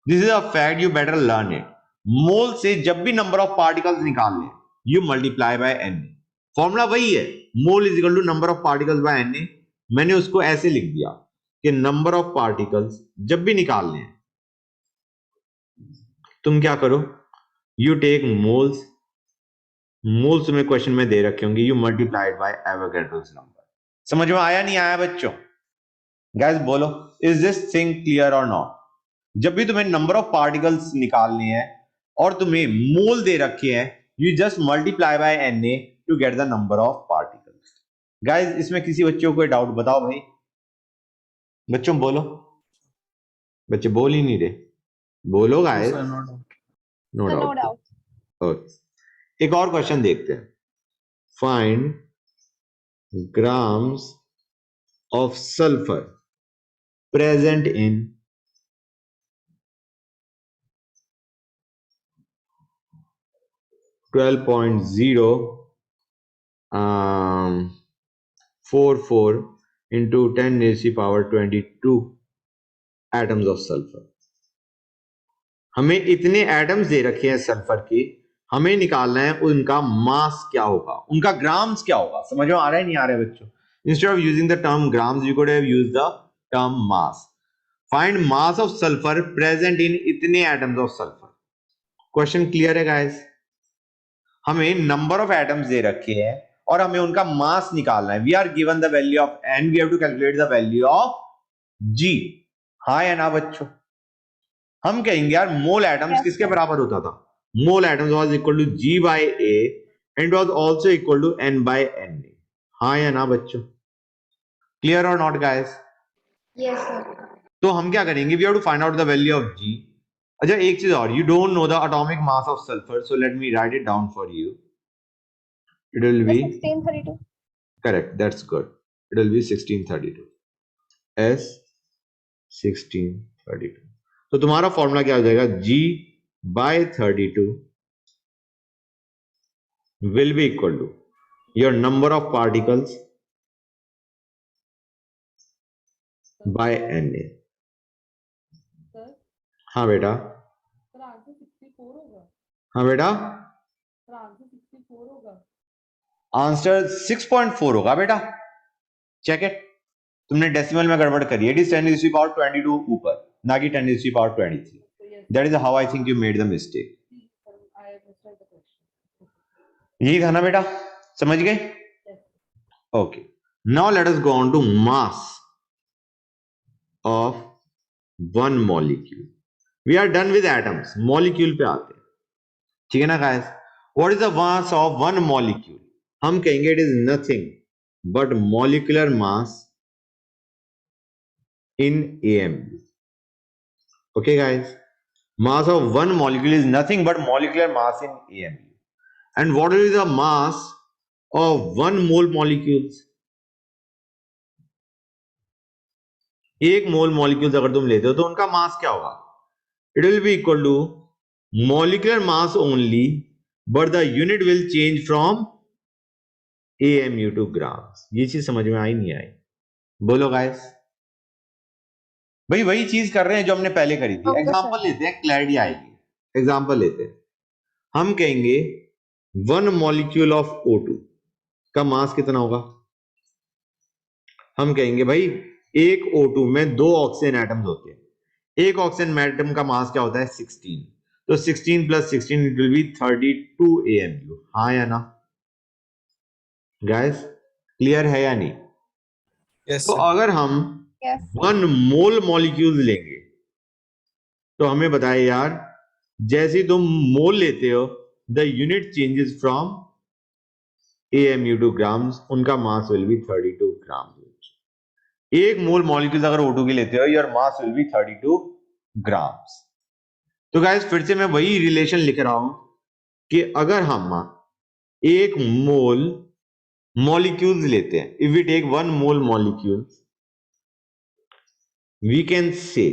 This is a fact, you better learn it. Mole से जब भी नंबर ऑफ पार्टिकल्स निकालने हैं you multiply by N. Formula वही है, mole is equal to number of particles by N. मैंने उसको ऐसे लिख दिया कि नंबर ऑफ पार्टिकल्स जब भी निकालने हैं तुम क्या करो, यू टेक मोल्स, मोल्स तुम्हें क्वेश्चन में दे रखे होंगे, you multiplied by Avogadro's number. समझ में आया नहीं आया बच्चों? गाइस बोलो, इज दिस थिंग क्लियर और नॉट? जब भी तुम्हें नंबर ऑफ पार्टिकल्स निकालने हैं और तुम्हें मोल दे रखे हैं, you just multiply by N to get the number of particles. Guys इसमें किसी बच्चों को कोई डाउट बताओ भाई? बच्चों बोलो, बच्चे बोल ही नहीं रहे, बोलो guys. Sir, no doubt. No No doubt. doubt. Okay, एक और क्वेश्चन देखते हैं। Find grams of sulphur present in 12.0 44 into 10 raised to the power 22 atoms of sulphur. हमें इतने एटम्स दे रखे हैं सल्फर के, हमें निकालना है उनका मास क्या होगा, उनका ग्राम्स क्या होगा। समझ में आ रहा है नहीं आ रहा है बच्चों? Instead of using the term grams you could have used the term mass. Find mass of sulphur present in इतने atoms of sulphur. Question clear है गाइस? हमें नंबर ऑफ एटम्स दे रखे हैं और हमें उनका मास निकालना है। We are given the value of N, we have to calculate the value of G. हाँ या ना बच्चों? हम कहेंगे यार मोल एटम्स Yes, किसके sir. बराबर होता था? Mole atoms was equal to G by A and was also equal to N by N. हाँ या ना बच्चों? क्लियर और नॉट गाइस? Yes, sir. तो हम क्या करेंगे, we have to find out the value of G. अच्छा एक चीज और, you don't know the atomic mass of sulphur, so let me write it down for you. It will The be 1632. correct, that's good. It will be 1632 s 1632। तो तुम्हारा formula क्या हो जाएगा? G by 32 will be equal to your number of particles by Na। Sir हाँ बेटा, sir answer 64 होगा। हाँ बेटा, सर आंसर 64 होगा। आंसर 6.4 होगा बेटा। चेक इट, तुमने डेसिमल में गड़बड़ करी है। It is 10 to the power 22 ऊपर, ना कि 10 to the power 23। So yes, that is how I think you made the mistake. sir, I understand the question. यही था ना बेटा? समझ गए? Yes. Okay. Now let us go on to mass of one molecule. We are done with atoms. Molecule पे आते हैं, ठीक है ना guys? What is the mass of one molecule? हम कहेंगे it is nothing but molecular mass in AMU. Okay, guys. Mass of one molecule is nothing but molecular mass in AMU. And what is the mass of 1 mole molecules? एक मोल molecules अगर तुम लेते हो तो उनका mass क्या होगा? It will be equal to molecular mass only, but the unit will change from AMU to grams. ये चीज समझ में आई नहीं आई? बोलो गाइस. भाई वही चीज कर रहे हैं जो हमने पहले करी थी. Okay, example sir. लेते हैं, क्लैरिटी आएगी. एग्जांपल लेते हैं. हम कहेंगे 1 मॉलिक्यूल ऑफ O2 का मास कितना होगा? हम कहेंगे भाई एक O2 में 2 ऑक्सीजन एटम्स होते हैं. एक ऑक्सीजन एटम का मास क्या होता है? 16. तो 16 plus 16 it will B 32 AMU. हाँ या ना गाइस? क्लियर है या नहीं? Yes, तो sir. अगर हम Yes. 1 मोल मॉलिक्यूल लेंगे तो हमें बताए यार, जैसे ही तुम मोल लेते हो the unit changes from AMU to grams. उनका मास विल बी 32 ग्राम्स. एक मोल मॉलिक्यूल अगर O2 के लेते हो, your mass will be 32 grams. तो गाइस फिर से मैं वही रिलेशन लिख रहा हूं कि अगर हम एक मोल मॉलिक्यूल्स लेते हैं, if we take 1 mole molecules, we can say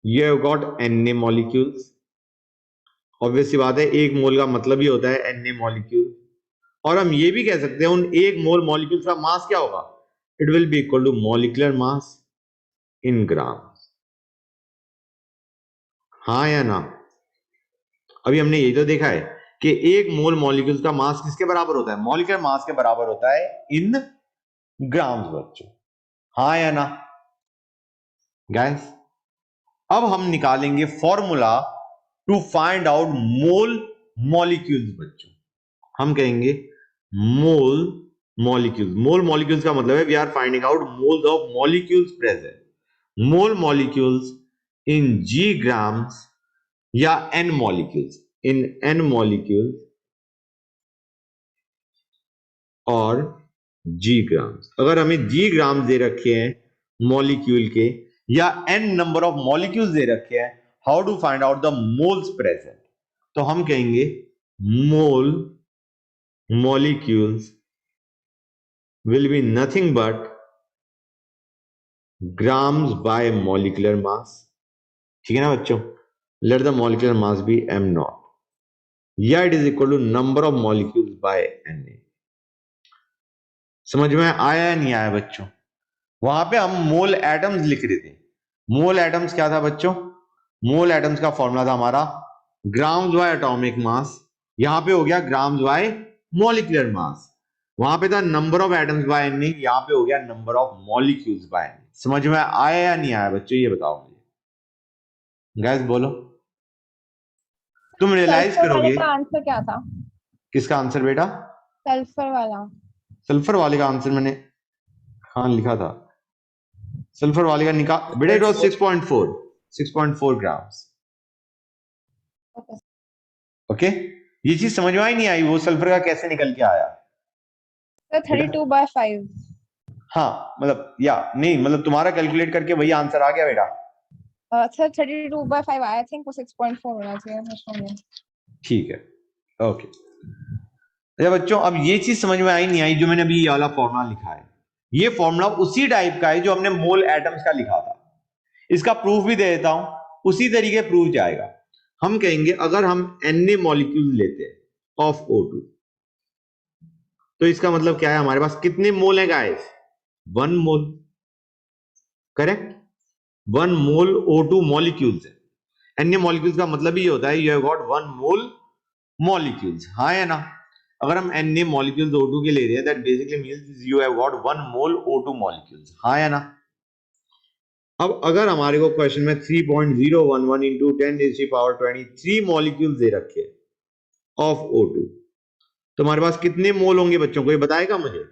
you have got Na molecules. Obvious सी बात है, एक मोल का मतलब ही होता है Na मॉलिक्यूल. और हम ये भी कह सकते हैं उन एक मोल मॉलिक्यूल्स का मास क्या होगा? It will be equal to molecular mass in grams. हाँ या ना? अभी हमने ये तो देखा है कि एक मोल मॉलिक्यूल्स का मास किसके बराबर होता है? मॉलिक्यूलर मास के बराबर होता है इन ग्राम्स बच्चों. हाँ या ना गाइस? अब हम निकालेंगे formula to find out mole molecules बच्चों. हम कहेंगे मोल मॉलिक्यूल्स. मोल मॉलिक्यूल्स का मतलब है we are finding out moles of molecules present. Mole molecules in G grams या N molecules in N molecules और G ग्राम्स. अगर हमें G ग्राम्स दे रखे हैं मॉलिक्यूल के या N नंबर ऑफ मॉलिक्यूल्स दे रखे हैं, how to find out the moles present? तो हम कहेंगे mole molecules will be nothing but grams by molecular mass. ठीक है ना बच्चों? Let the molecular mass be m naught. या it is equal to number of molecules by Na. समझ में आया या नहीं आया बच्चों? वहां पे हम मोल एटम्स लिख रहे थे. मोल एटम्स क्या था बच्चों? मोल एटम्स का फॉर्मूला था हमारा ग्राम्स बाय एटॉमिक मास. यहां पे हो गया ग्राम्स बाय मॉलिक्यूलर मास. वहां पे था number of atoms by N. यहां पे हो गया number of molecules by N. समझ में आया या नहीं आया बच्चों? ये बताओ मुझे गाइस, बोलो. तुम रियलाइज सल्फर वाले करोगे. का आंसर क्या था? किसका आंसर बेटा? सल्फर वाला. सल्फर वाले का आंसर मैंने हाँ लिखा था. सल्फर वाले का निकाल बेटा. It was 6.4 grams. Okay. Okay. ये चीज समझ में आई नहीं आई? वो सल्फर का कैसे निकल के आया? So 32/5. हाँ मतलब या नहीं, मतलब तुम्हारा कैलकुलेट करके वही आंसर आ गया बेटा. Sir 32/5. I think वो 6.4 होना चाहिए मुझको नहीं. ठीक है. ओके. अच्छा बच्चों, अब ये चीज समझ में आई नहीं आई जो मैंने अभी ये वाला फॉर्मूला लिखा है? ये फॉर्मूला उसी टाइप का है जो हमने मोल एटम्स का लिखा था. इसका प्रूफ भी दे देता हूं, उसी तरीके प्रूफ जाएगा. हम कहेंगे अगर हम Na मॉलिक्यूल लेते हैं ऑफ O2, तो इसका मतलब क्या है? हमारे पास कितने मोल है गाइस? 1 मोल. करेक्ट. 1 मोल O2 मॉलिक्यूल्स है. Na मॉलिक्यूल्स का मतलब ही होता है you have got 1 mole molecules. हाँ या ना? अगर हम Na मॉलिक्यूल्स O2 के ले रहे हैं, that basically means you have got 1 mole O2 molecules. हाँ या ना? अब अगर हमारे को क्वेश्चन में 3.011 into 10⁻23 मॉलिक्यूल्स दे रखे हैं ऑफ O2, तो हमारे पास कितने मोल होंगे बच्चों? कोई बताएगा मुझे?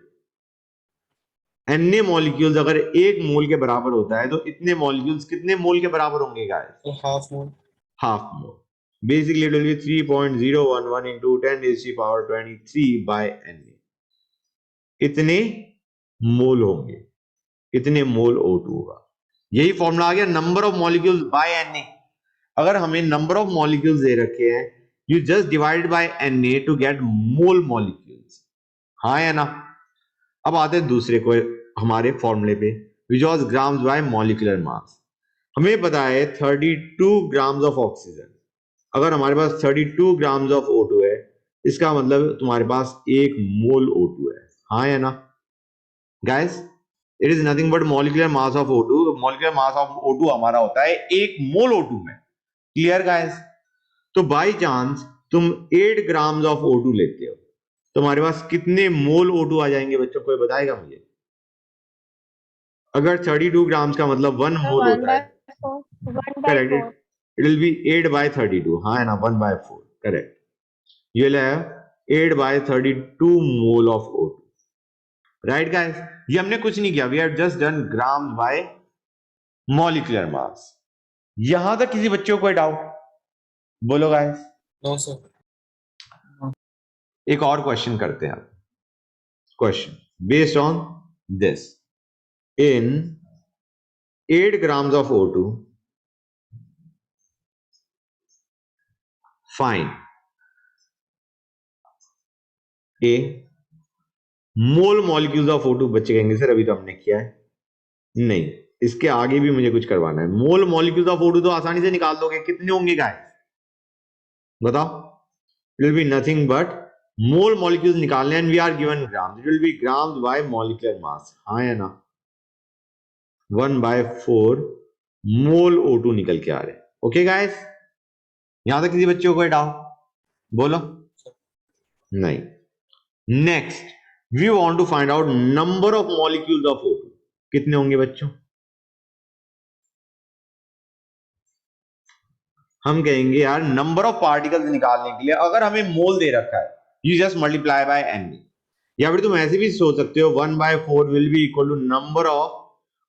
Na मॉलिक्यूल्स अगर 1 मोल के बराबर होता है तो इतने मॉलिक्यूल्स कितने मोल के बराबर होंगे guys? So half mole. Half mole. Basically it will be 3.011 into 10⁻23 by Na. इतने मोल होंगे. इतने मोल O2 होगा. यही फॉर्मूला आ गया number of molecules by Na। अगर हमें नंबर ऑफ मॉलिक्यूल्स दे रखे हैं, you just divide by Na to get mole molecules, हाँ या ना। अब आते हैं दूसरे को हमारे फॉर्मूले पे, which was grams by molecular मास। हमें पता है 32 ग्राम्स ऑफ ऑक्सीजन। अगर हमारे पास 32 ग्राम्स ऑफ O2 है, इसका मतलब तुम्हारे पास 1 मोल O2 है, हाँ या ना guys. It is nothing but molecular mass of O2। Molecular mass of O2 हमारा होता है 1 मोल O2 में। Clear guys. तो बाई चांस तुम 8 ग्राम्स ऑफ O2 लेते हो, तुम्हारे पास कितने मोल O2 आ जाएंगे बच्चों, कोई बताएगा मुझे। अगर 32 ग्राम्स का मतलब 1 So मोल 1 होता by है, 4. 1 by correct, 4. It will be 8 by 32, हाँ है ना, 1 बाय 4, करेक्ट। ये ले 8 by 32 mole of O2, right guys. ये हमने कुछ नहीं किया, we have just done grams by molecular mass. यहां तक किसी बच्चों को कोई डाउट, बोलो गाइस। No, sir. एक और क्वेश्चन करते हैं। Question based on this, in 8 grams of O2, find A mole molecules of O2। बच्चे कहेंगे सर अभी तो हमने किया है, नहीं, इसके आगे भी मुझे कुछ करवाना है। मोल मॉलिक्यूल्स ऑफ O2 तो आसानी से निकाल दोगे, कितने होंगे गाइस बताओ। It will be nothing but mole molecules निकालने, and we are given grams, it will be grams by molecular mass, हाँ या ना। 1/4 मोल O2 निकल के आ रहे हैं। ओके गाइस, यहां तक किसी बच्चे को कोई डाउट, बोलो। नहीं। Next we want to find out number of molecules of O2। कितने होंगे बच्चों, हम कहेंगे यार नंबर ऑफ पार्टिकल्स निकालने के लिए अगर हमें मोल दे रखा है, you just multiply by Na। या फिर तुम ऐसे भी सोच सकते हो 1/4 will be equal to number of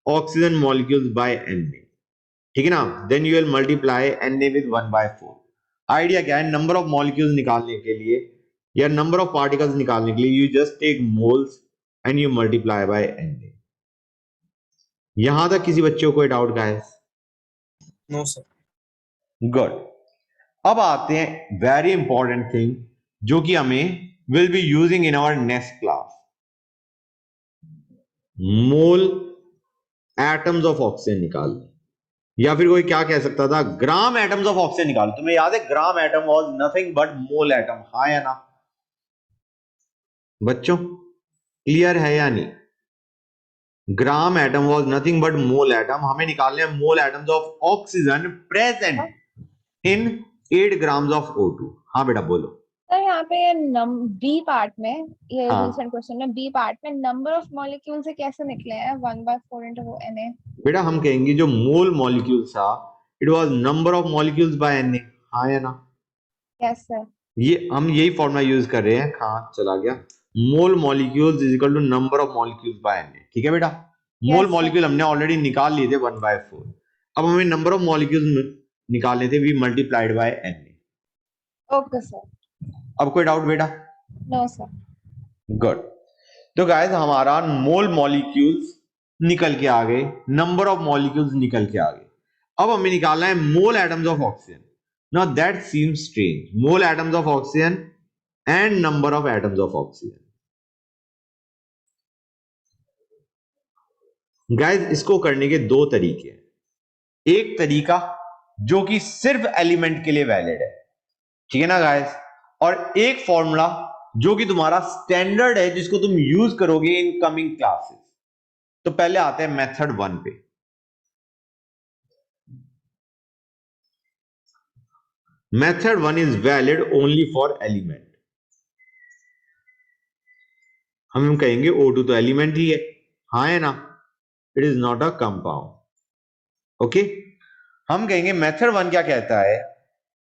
oxygen molecules by Na, ठीक है ना। Then you will multiply Na with 1/4। Idea क्या है, नंबर ऑफ मॉलिक्यूल्स निकालने के लिए या नंबर ऑफ पार्टिकल्स निकालने के लिए you just take moles and you multiply by Na। यहां तक किसी बच्चे को कोई doubt guys? No, sir. Good. अब आते हैं वेरी इंपॉर्टेंट थिंग जो कि हमें will be using in our next class, mole atoms of oxygen निकाल, या फिर कोई क्या कह सकता था, ग्राम एटम्स ऑफ ऑक्सीजन निकाल। तुम्हें याद है gram atom was nothing but mole atom, हाँ या ना बच्चों, क्लियर है या नहीं। Gram atom was nothing but mole atom. हमें निकालने हैं mole atoms of oxygen present in 8 grams of O2। हाँ बेटा बोलो। सर यहाँ पे ये बी पार्ट में, ये हाँ। रिसेंट क्वेश्चन में बी पार्ट में नंबर ऑफ मॉलिक्यूल से कैसे निकले हैं 1/4 into Na? बेटा हम कहेंगे जो मोल मॉलिक्यूल्स था, it was number of molecules by Na, हाँ या ना। Yes sir. ये हम यही फॉर्मूला यूज कर रहे हैं, हाँ चला गया, mole molecules is equal to number of molecules by Na, ठीक है बेटा। Mole Yes, sir. मॉलिक्यूल हमने ऑलरेडी निकाल लिए थे 1/4। अब हमें नंबर ऑफ मॉलिक्यूल्स निकालने थे, we multiplied by Na। Okay sir. अब कोई डाउट बेटा? No sir. गुड। तो गाइस हमारा मोल मॉलिक्यूल्स निकल के आ गए, नंबर ऑफ मॉलिक्यूल्स निकल के आ गए। अब हमें निकालना है mole atoms of oxygen. Now that seems strange, mole atoms of oxygen and number of atoms of oxygen. Guys इसको करने के दो तरीके हैं। एक तरीका जो कि सिर्फ एलिमेंट के लिए वैलिड है, ठीक है ना गाइस, और एक फॉर्मूला जो कि तुम्हारा स्टैंडर्ड है जिसको तुम यूज करोगे इन कमिंग क्लासेस। तो पहले आते हैं मेथड 1 पे। Method 1 is valid only for element. हम कहेंगे O2 तो एलिमेंट ही है, हाँ है ना, it is not a compound. Okay, हम कहेंगे मेथड 1 क्या कहता है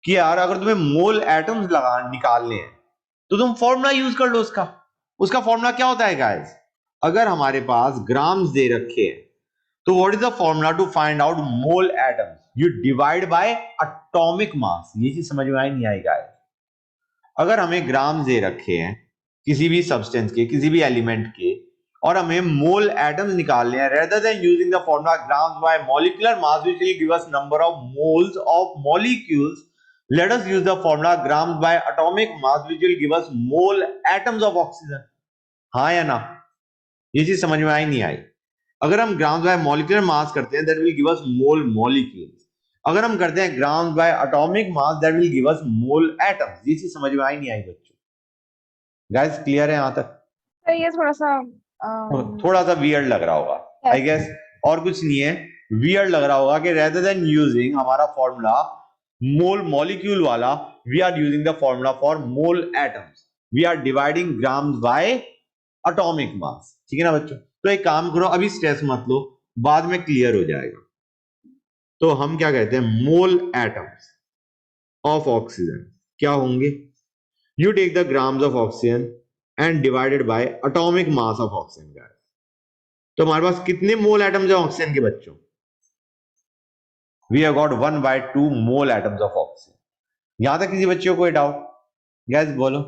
कि यार अगर तुम्हें मोल एटम्स निकालने हैं तो तुम फॉर्मूला यूज कर लो उसका। उसका फॉर्मूला क्या होता है गाइस, अगर हमारे पास ग्राम्स दे रखे हैं तो what is the formula to find out mole atoms, you divide by atomic mass. ये चीज समझ में आई नहीं आई गाइस? अगर हमें ग्राम्स दे रखे हैं किसी भी सब्सटेंस के, किसी भी एलिमेंट के, और हमें मोल एटम्स निकालने हैं, rather than using the formula grams by molecular mass which will give us number of moles of molecules, let us use the formula grams by atomic mass which will give us mole atoms of oxygen. हाँ या ना? ये चीज समझ में आई नहीं आई? अगर हम ग्राम्स बाय मॉलिक्यूलर मास करते हैं that will give us mole molecules. अगर हम करते हैं grams by atomic mass that will give us mole atoms. ये चीज समझ में आई नहीं आई बच्चों? गाइस क्लियर है यहां तक? सर ये थोड़ा सा थोड़ा सा वियर्ड लग रहा होगा आई गेस, और कुछ नहीं है, वियर्ड लग रहा होगा कि rather than using हमारा फॉर्मूला मोल मॉलिक्यूल वाला, we are using the formula for mole atoms, we are dividing grams by atomic mass. ठीक है ना बच्चों? तो एक काम करो, अभी स्ट्रेस मत लो, बाद में क्लियर हो जाएगा। तो हम क्या कहते हैं, मोल एटम्स ऑफ ऑक्सीजन क्या होंगे, you take the grams of oxygen and divided by atomic mass of oxygen guys. तो हमारे पास कितने मोल एटम्स हैं ऑक्सीजन के बच्चों? We have got 1/2 mole atoms of oxygen. यहां तक किसी बच्चे को कोई डाउट? गैस बोलो।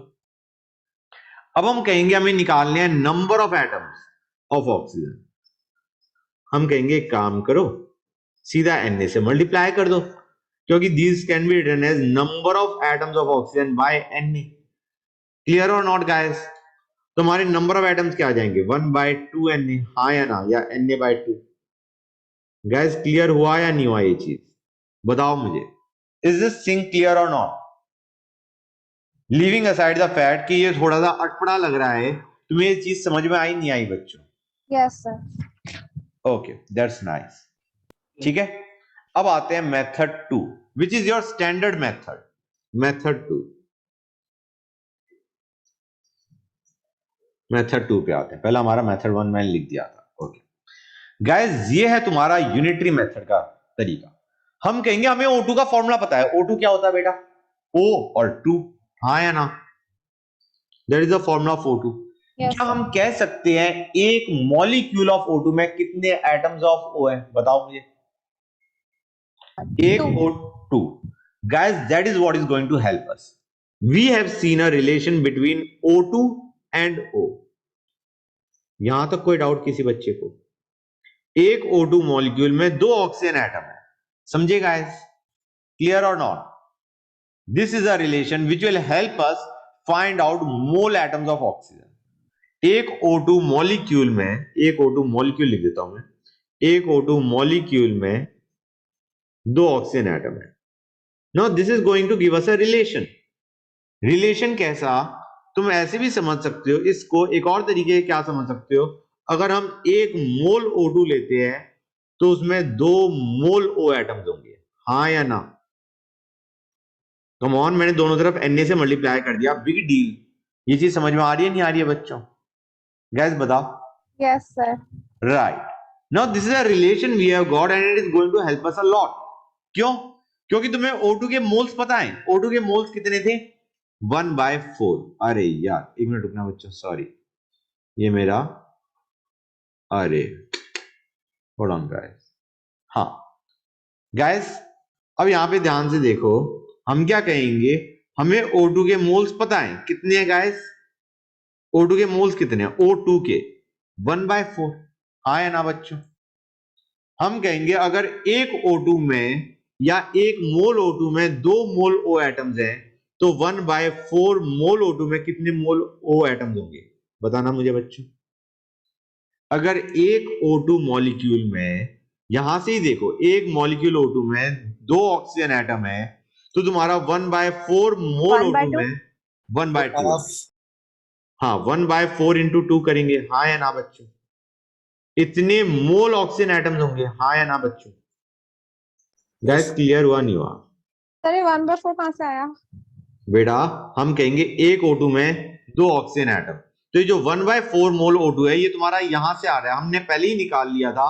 अब हम कहेंगे हमें निकालने हैं number of atoms of oxygen. हम कहेंगे एक काम करो, सीधा Na से मल्टीप्लाई कर दो, क्योंकि this can be written as number of atoms of oxygen by Na। Clear और नॉट गाइस? तो हमारे नंबर ऑफ एटम्स क्या आ जाएंगे, 1/2 Na, हाँ या ना, या Na/2। गाइस क्लियर हुआ या नहीं हुआ ये चीज, बताओ मुझे। इज दिस थिंग क्लियर और not? Leaving aside the fact कि ये थोड़ा सा अटपटा लग रहा है, तुम्हें ये चीज समझ में आई नहीं आई बच्चों? Yes sir. Okay, that's nice. ठीक है, अब आते हैं method 2 which is your standard method. Method 2 पे आते हैं। पहला हमारा मेथड 1 मैंने लिख दिया था। ओके गाइस, ये है तुम्हारा यूनिटरी मेथड का तरीका। हम कहेंगे हमें O2 का फॉर्मूला पता है। O2 क्या होता है बेटा? O और 2, हाँ या ना? That is the formula of O2। Yes क्या हम कह सकते हैं एक मॉलिक्यूल ऑफ O2 में कितने एटम्स ऑफ O है? बताओ मुझे। एक O2। Guys, that is what is going to help us. We have seen a relation between O2 and O. यहां तक कोई डाउट किसी बच्चे को? एक O2 मॉलिक्यूल में 2 ऑक्सीजन एटम है, समझे गाइस? क्लियर और not? This is a relation which will help us find out mole atoms of oxygen. एक O2 मॉलिक्यूल में, एक O2 मॉलिक्यूल लिख देता हूं मैं, एक O2 मॉलिक्यूल में 2 ऑक्सीजन एटम है। Now this is going to give us a relation. Relation कैसा? तुम ऐसे भी समझ सकते हो इसको, एक और तरीके क्या समझ सकते हो, अगर हम 1 मोल O2 लेते हैं तो उसमें 2 मोल O एटम्स होंगे, हाँ या ना? कम ऑन, मैंने दोनों तरफ Na से मल्टीप्लाई कर दिया, बिग डील। ये चीज समझ में आ रही है नहीं आ रही है बच्चों? गैस बताओ। Yes sir. Right, now this is a relation we have got and it is going to help us a lot. क्यों? क्योंकि तुम्हें O2 के मोल्स पता है। O2 के मोल्स कितने थे? 1/4। अरे यार एक मिनट रुकना बच्चों, सॉरी, ये मेरा, अरे होल्ड ऑन गाइस। हाँ गाइस, अब यहां पे ध्यान से देखो, हम क्या कहेंगे, हमें O2 के मोल्स पता है कितने हैं गाइस? O2 के मोल्स कितने हैं? O2 के 1/4, हाँ या ना बच्चों? हम कहेंगे अगर एक O2 में या 1 मोल O2 में 2 मोल O एटम्स हैं तो 1/4 मोल O2 में कितने मोल O एटम्स होंगे? बताना मुझे बच्चों। अगर एक O2 मॉलिक्यूल में, यहां से ही देखो, एक मॉलिक्यूल O2 में 2 ऑक्सीजन एटम है, तो तुम्हारा 1/4 मोल O2 में 1/2, हाँ 1/4 इंटू 2 करेंगे, हाँ या ना बच्चों? इतने मोल ऑक्सीजन एटम्स होंगे, हाँ या ना बच्चों? गैस क्लियर हुआ नहीं हुआ? सर ये 1/4 कहां से आया? बेटा हम कहेंगे एक O2 में 2 ऑक्सीजन एटम, तो ये जो 1/4 मोल O2 है ये तुम्हारा यहां से आ रहा है, हमने पहले ही निकाल लिया था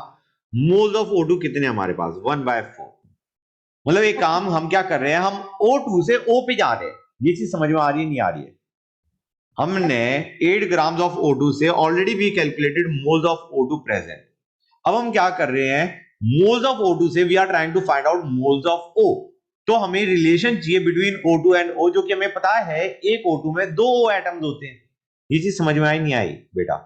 मोल्स ऑफ O2 कितने हमारे पास, 1/4। मतलब एक काम हम क्या कर रहे हैं, हम O2 से O पे जा रहे हैं। ये चीज समझ में आ रही है नहीं आ रही है? हमने 8 ग्राम्स ऑफ O2 से already we calculated moles of O2 present. अब हम क्या कर रहे हैं, मोल्स ऑफ O2 से we are trying to find out moles of O। तो हमें रिलेशन चाहिए बिटवीन O2 एंड O, जो कि हमें पता है एक O2 में 2 O एटम्स होते हैं। ये चीज समझ में आई नहीं आई बेटा?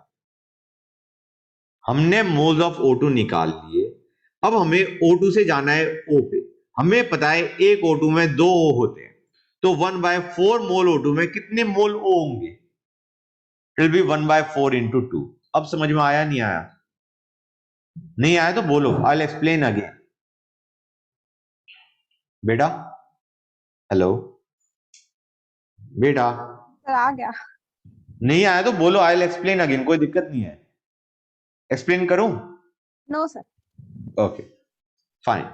हमने मोल्स ऑफ O2 निकाल लिए। अब हमें O2 से जाना है O पे। हमें पता है एक O2 में 2 O होते हैं, तो 1/4 मोल O2 में कितने मोल O होंगे? It will B 1/4 into 2। अब समझ में आया नहीं आया? नहीं आया तो बोलो, आई विल एक्सप्लेन अगेन। बेटा हेलो बेटा, सर आ गया। नहीं आया तो बोलो, आई विल एक्सप्लेन अगेन, कोई दिक्कत नहीं है। एक्सप्लेन करूं? No sir. Okay fine.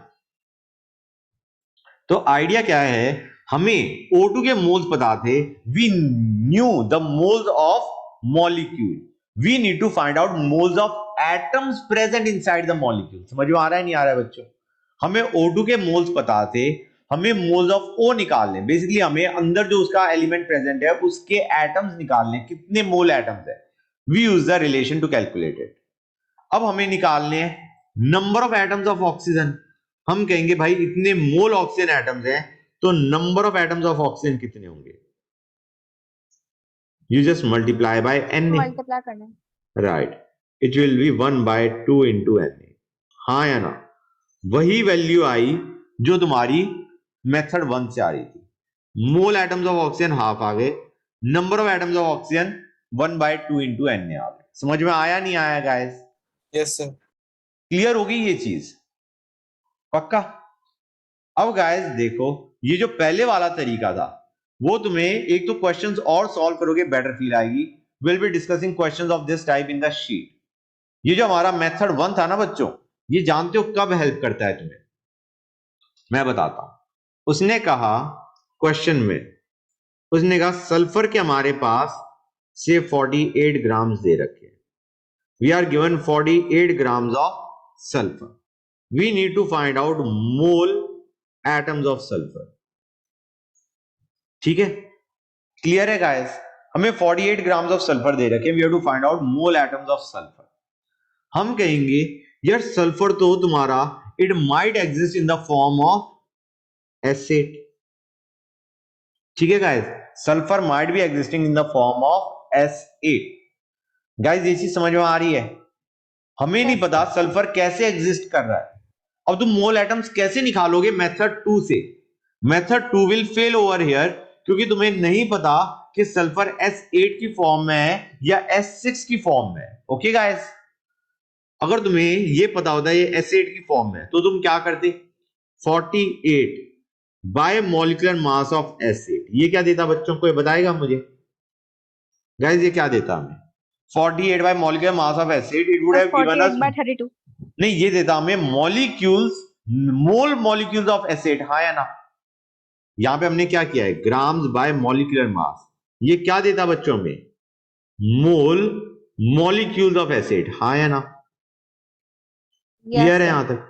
तो आइडिया क्या है, हमें O2 के मोल्स पता थे, we knew the moles of molecule, we need to find out moles of atoms present inside the molecule. समझ में आ रहा है नहीं आ रहा है बच्चों? हमें O2 के मोल्स पता थे, हमें मोल्स ऑफ O निकालने, बेसिकली हमें अंदर जो उसका एलिमेंट प्रेजेंट है उसके एटम्स निकालने, कितने मोल एटम्स है। We use the relation to calculate it. अब हमें निकालने number of atoms of oxygen. हम कहेंगे भाई इतने मोल ऑक्सीजन एटम्स हैं, तो number of atoms of oxygen कितने होंगे? You just multiply by Na, multiply करना है। Right? It will be 1/2 into Na। हाँ या ना? वही वैल्यू आई जो तुम्हारी मेथड 1 से आ रही थी। मोल एटम्स ऑफ ऑक्सीजन हाफ आ गए, number of atoms of oxygen 1/2 into Na आ गए। समझ में आया नहीं आया गाइस? Yes, sir. क्लियर होगी ये चीज? पक्का? अब गाइस देखो, ये जो पहले वाला तरीका था वो तुम्हें एक तो क्वेश्चंस और सॉल्व करोगे बेटर फील आएगी। Will be discussing questions of this type in the sheet. ये जो हमारा मेथड 1 था ना बच्चों, ये जानते हो कब हेल्प करता है तुम्हें? मैं बताता हूं। उसने कहा क्वेश्चन में, उसने कहा सल्फर के हमारे पास से 48 ग्राम्स दे रखे हैं। We are given 48 grams of sulphur. We need to find out mole atoms of sulphur. ठीक है? क्लियर है गाइस? हमें 48 ग्राम्स ऑफ सल्फर दे रखे, we have to find out mole atoms of sulphur. हम कहेंगे यार सल्फर तो तुम्हारा it might exist in the form of acid. ठीक है guys? Sulphur might be existing in the form of acid. Guys ये चीज समझ में आ रही है? हमें नहीं पता सल्फर कैसे एग्जिस्ट कर रहा है। अब तुम मोल एटम्स कैसे निकालोगे मेथड 2 से? Method 2 will fail over here, क्योंकि तुम्हें नहीं पता कि सल्फर S8 की फॉर्म में है या S6 की फॉर्म में है। Okay guys? अगर तुम्हें ये पता होता है ये S8 की फॉर्म में, तो तुम क्या करते? 48 bye molecular mass of S8, ये क्या देता बच्चों को, ये बताएगा मुझे गाइस? ये क्या देता हमें? 48 bye molecular mass of S8, it would have given us, 48/32। नहीं ये देता हमें molecules, mole molecules of acid. हाँ या ना? यहां पे हमने क्या किया है, ग्राम्स बाय मॉलिक्यूलर मास। ये क्या देता बच्चों में? मोल मॉलिक्यूल्स ऑफ एसिड। हाँ या ना? क्लियर है यहां तक?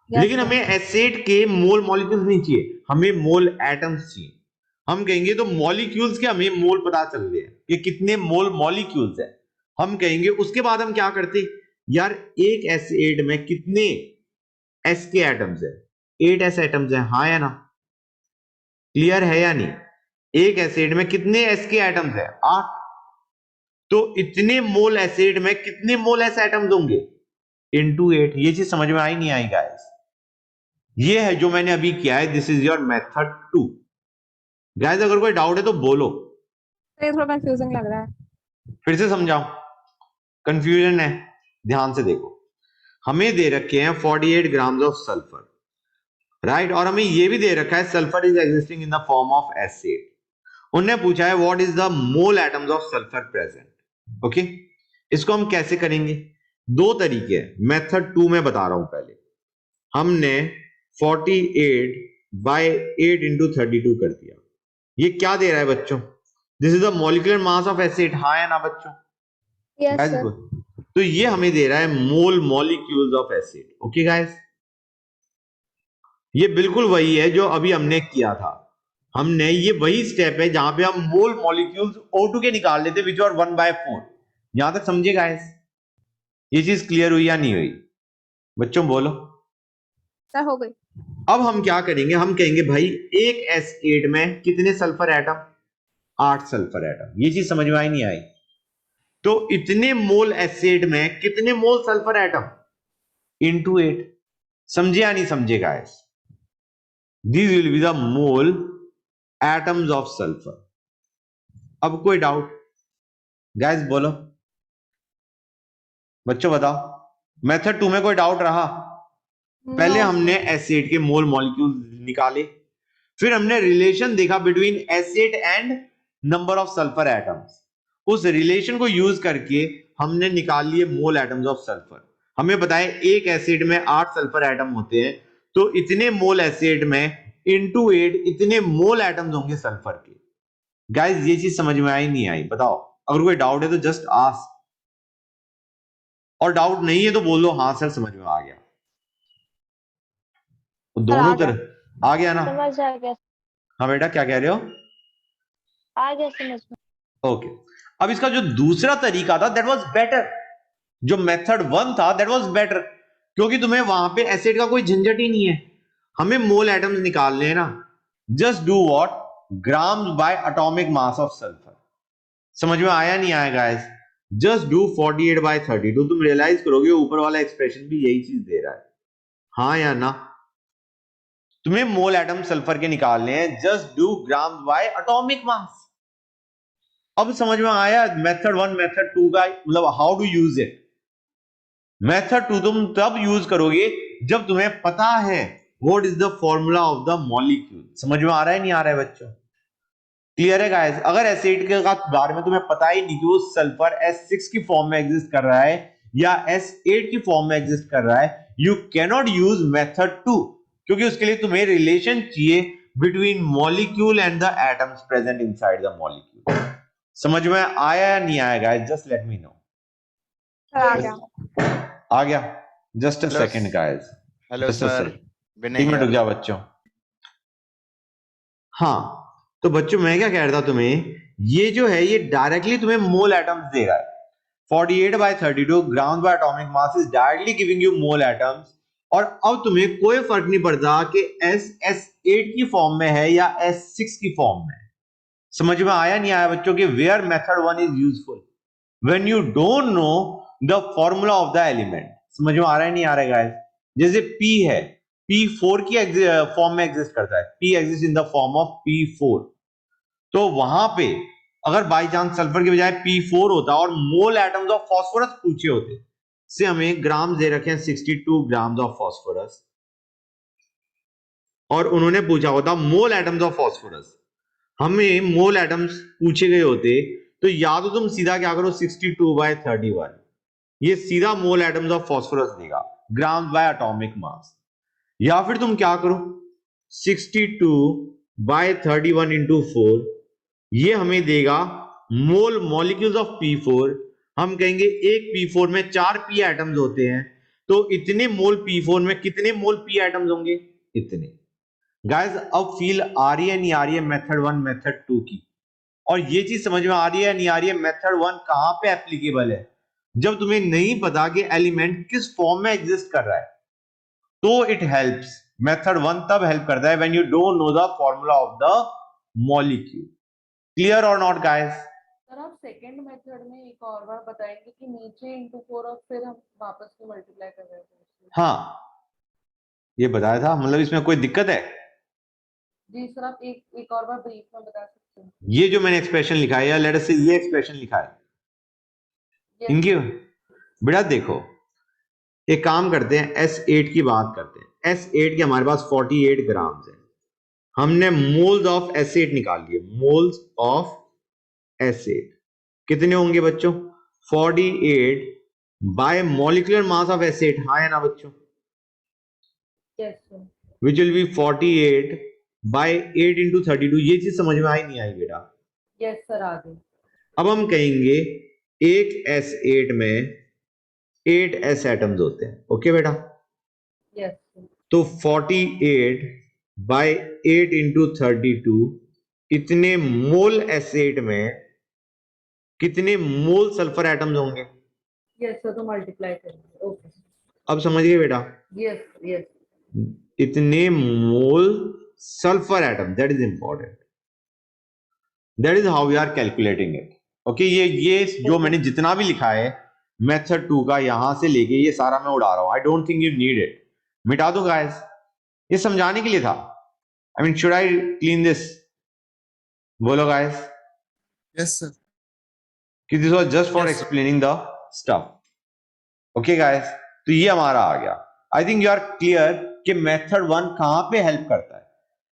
लेकिन हमें एसिड के मोल मॉलिक्यूल्स नहीं चाहिए, हमें मोल एटम्स चाहिए। हम कहेंगे तो मॉलिक्यूल्स के हमें मोल पता चल गए कि कितने मोल मॉलिक्यूल्स है। हम कहेंगे उसके बाद हम क्या करते, यार एक एसिड में कितने एस के एटम्स है? 8 एस एटम्स है। हाँ या ना? क्लियर है या नहीं? एक एसिड में कितने एस के एटम्स है? 8। तो इतने मोल एसिड में कितने मोल एस एटम्स होंगे? इनटू 8। ये चीज समझ में आई नहीं आई गाइस? ये है जो मैंने अभी किया है, this is your method 2। Guys अगर कोई डाउट है तो बोलो, ये थोड़ा कंफ्यूजिंग लग रहा है। फिर से समझाओ। कंफ्यूजन है? ध्यान से देखो, हमें दे रखे हैं 48 ग्राम्स ऑफ सल्फर, राइट? और हमें ये भी दे रखा है sulphur is existing in the form of acid. उन्होंने पूछा है what is the mole atoms of sulphur present. Okay, इसको हम कैसे करेंगे? दो तरीके हैं, मेथड 2 में बता रहा हूं। पहले हमने 48 बाय 8 इंटू 32 कर दिया। ये क्या दे रहा है बच्चों? This is the molecular mass of acid. हाँ या ना बच्चों? Yes Guys, sir. good. तो ये हमें दे रहा है mole molecules of acid. Okay guys, ये बिल्कुल वही है जो अभी हमने किया था। हमने ये वही स्टेप है जहां पे हम मोल मॉलिक्यूल्स O2 के निकाल लेते विच आर 1/4। यहां तक समझे गाइस? ये चीज क्लियर हुई या नहीं हुई बच्चों? बोलो। सर हो गई। अब हम क्या करेंगे, हम कहेंगे भाई एक S8 में कितने सल्फर एटम? 8 sulphur atom. ये चीज समझ में आई नहीं आई? तो इतने मोल एसिड में कितने मोल सल्फर एटम? इनटू 8। समझे या नहीं समझे guys? This will be the mole atoms of sulphur. अब कोई डाउट गाइस बोलो, बच्चों बताओ, मेथड 2 में कोई डाउट रहा? पहले No, हमने एसिड के मोल मॉलिक्यूल निकाले, फिर हमने रिलेशन देखा between acid and number of sulphur atoms. उस रिलेशन को यूज करके हमने निकाल लिए मोल एटम्स ऑफ सल्फर। हमें बताएं एक एसिड में 8 सल्फर एटम होते हैं, तो इतने मोल एसिड में इनटू 8 इतने मोल एटम्स होंगे सल्फर के। गाइस ये चीज समझ में आई नहीं आई बताओ? अगर कोई डाउट है तो जस्ट आस्क, और डाउट नहीं है तो बोल दो हाँ सर समझ में आ गया। तो दोनों आ गया। तरह आ गया ना? समझ आ गया, हाँ बेटा क्या कह रहे हो? आ गया समझ में। ओके, अब इसका जो दूसरा तरीका था दैट वाज बेटर। जो मेथड 1 था दैट वाज बेटर, क्योंकि तुम्हें वहां पे एसिड का कोई झंझट ही नहीं है। हमें मोल एटम्स निकालने हैं ना, just do what, grams by atomic mass of sulphur. समझ में आया नहीं आया गाइस? Just do 48/32। तुम रियलाइज करोगे ऊपर वाला एक्सप्रेशन भी यही चीज दे रहा है, हाँ या ना? तुम्हें मोल एटम सल्फर के निकालने हैं, just do grams by atomic मास। अब समझ में आया मेथड 1 मेथड 2 का मतलब how to use it? Method 2 तुम तब यूज करोगे जब तुम्हें पता है what is the formula of the molecule. समझ में आ रहा है नहीं आ रहा है बच्चों? क्लियर है गाइस? अगर एसिड के बारे में तुम्हें पता ही नहीं कि वो सल्फर S6 की फॉर्म में एग्जिस्ट कर रहा है या S8 की फॉर्म में एग्जिस्ट कर रहा है, you can not use method 2, क्योंकि उसके लिए तुम्हें रिलेशन चाहिए between molecule and the atoms present inside the molecule. समझ में आया या नहीं आया guys? Just let me know. Sir आ गया। आ गया? Just a Hello, second guys, hello just a sir, second, Vinay एक मिनट रुक here. जाओ बच्चों। हाँ तो बच्चों मैं क्या कह रहा था तुम्हें, ये जो है ये डायरेक्टली तुम्हें मोल एटम्स दे रहा है। 48/32 ग्राम bye atomic mass is directly giving you mole atoms. और अब तुम्हें कोई फर्क नहीं पड़ता कि S8 की फॉर्म में है या S6 की फॉर्म में। समझ में आया नहीं आया बच्चों? कि where method 1 is useful when you don't know the formula of the element. समझ में आ रहा है नहीं आ रहा है गाइस? जैसे P है, P4 की फॉर्म में एग्जिस्ट करता है, P exist in the form of P4। तो वहां पे अगर बाई चांस सल्फर के बजाय P4 होता और मोल एटम्स ऑफ फास्फोरस पूछे होते, से हमें ग्राम दे रखे हैं 62 ग्राम्स ऑफ फास्फोरस, और उन्होंने पूछा होता मोल एटम्स ऑफ फास्फोरस, हमें मोल एटम्स पूछे गए होते, तो या तो तुम सीधा क्या करो 62/31, ये सीधा मोल एटम्स ऑफ फास्फोरस देगा ग्राम बाय एटॉमिक मास, या फिर तुम क्या करो 62/31 इंटू 4, ये हमें देगा मोल मॉलिक्यूल्स ऑफ P4। हम कहेंगे एक P4 में 4 P एटम्स होते हैं, तो इतने मोल P4 में कितने मोल P एटम्स होंगे? इतने। गाइस अब फील आ रही है नहीं आ रही है मेथड 1 मेथड 2 की? और ये चीज समझ में आ रही है नहीं आ रही है मेथड 1 कहां पे एप्लीकेबल है? जब तुम्हें नहीं पता कि एलिमेंट किस फॉर्म में एग्जिस्ट कर रहा है, तो इट हेल्प्स। मेथड 1 तब हेल्प करता है when you don't know the formula of the molecule. Clear और नॉट गाइस? सर आप सेकंड मेथड में एक और बार बताएंगे कि नीचे इंटू 4 और फिर हम वापस से मल्टीप्लाई कर रहे थे। हाँ ये बताया था, मतलब इसमें कोई दिक्कत है? जी सर आप एक और बार ब्रीफ में बता सकते हैं? ये जो मैंने एक्सप्रेशन लिखा है या लेट अस से ये एक्सप्रेशन लिखा है, Yes, इनकी बेटा देखो एक काम करते हैं, S8 की बात करते हैं। S8 के हमारे पास 48 ग्राम्स है, हमने मोल्स ऑफ S8 निकाल लिए। मोल्स ऑफ S8 कितने होंगे बच्चों? 48 bye molecular mass of S8, हाँ या ना बच्चों? yes sir. Which will be 48/8 into 32। ये चीज समझ में आई नहीं आई बेटा? Yes सर आगे। अब हम कहेंगे एक S8 में 8 S एटम्स होते हैं, ओके बेटा? Yes sir. तो 48/8 इंटू 32 इतने मोल S8 में कितने मोल सल्फर एटम्स होंगे? Yes सर तो मल्टीप्लाई करेंगे। ओके अब समझ गए बेटा? यस यस इतने mole sulphur atom, that is important, that is how we are calculating it. Okay ये जो मैंने जितना भी लिखा है मेथड 2 का यहां से लेके ये सारा मैं उड़ा रहा हूं. I don't think you need it. मिटा दो गाइस. ये समझाने के लिए था. I mean should I clean this? बोलो गाइस. Yes, sir. कि this was just for Yes, sir. Explaining the stuff. Okay guys, तो ये हमारा आ गया. I think you are clear कि मेथड 1 कहां पे हेल्प करता है.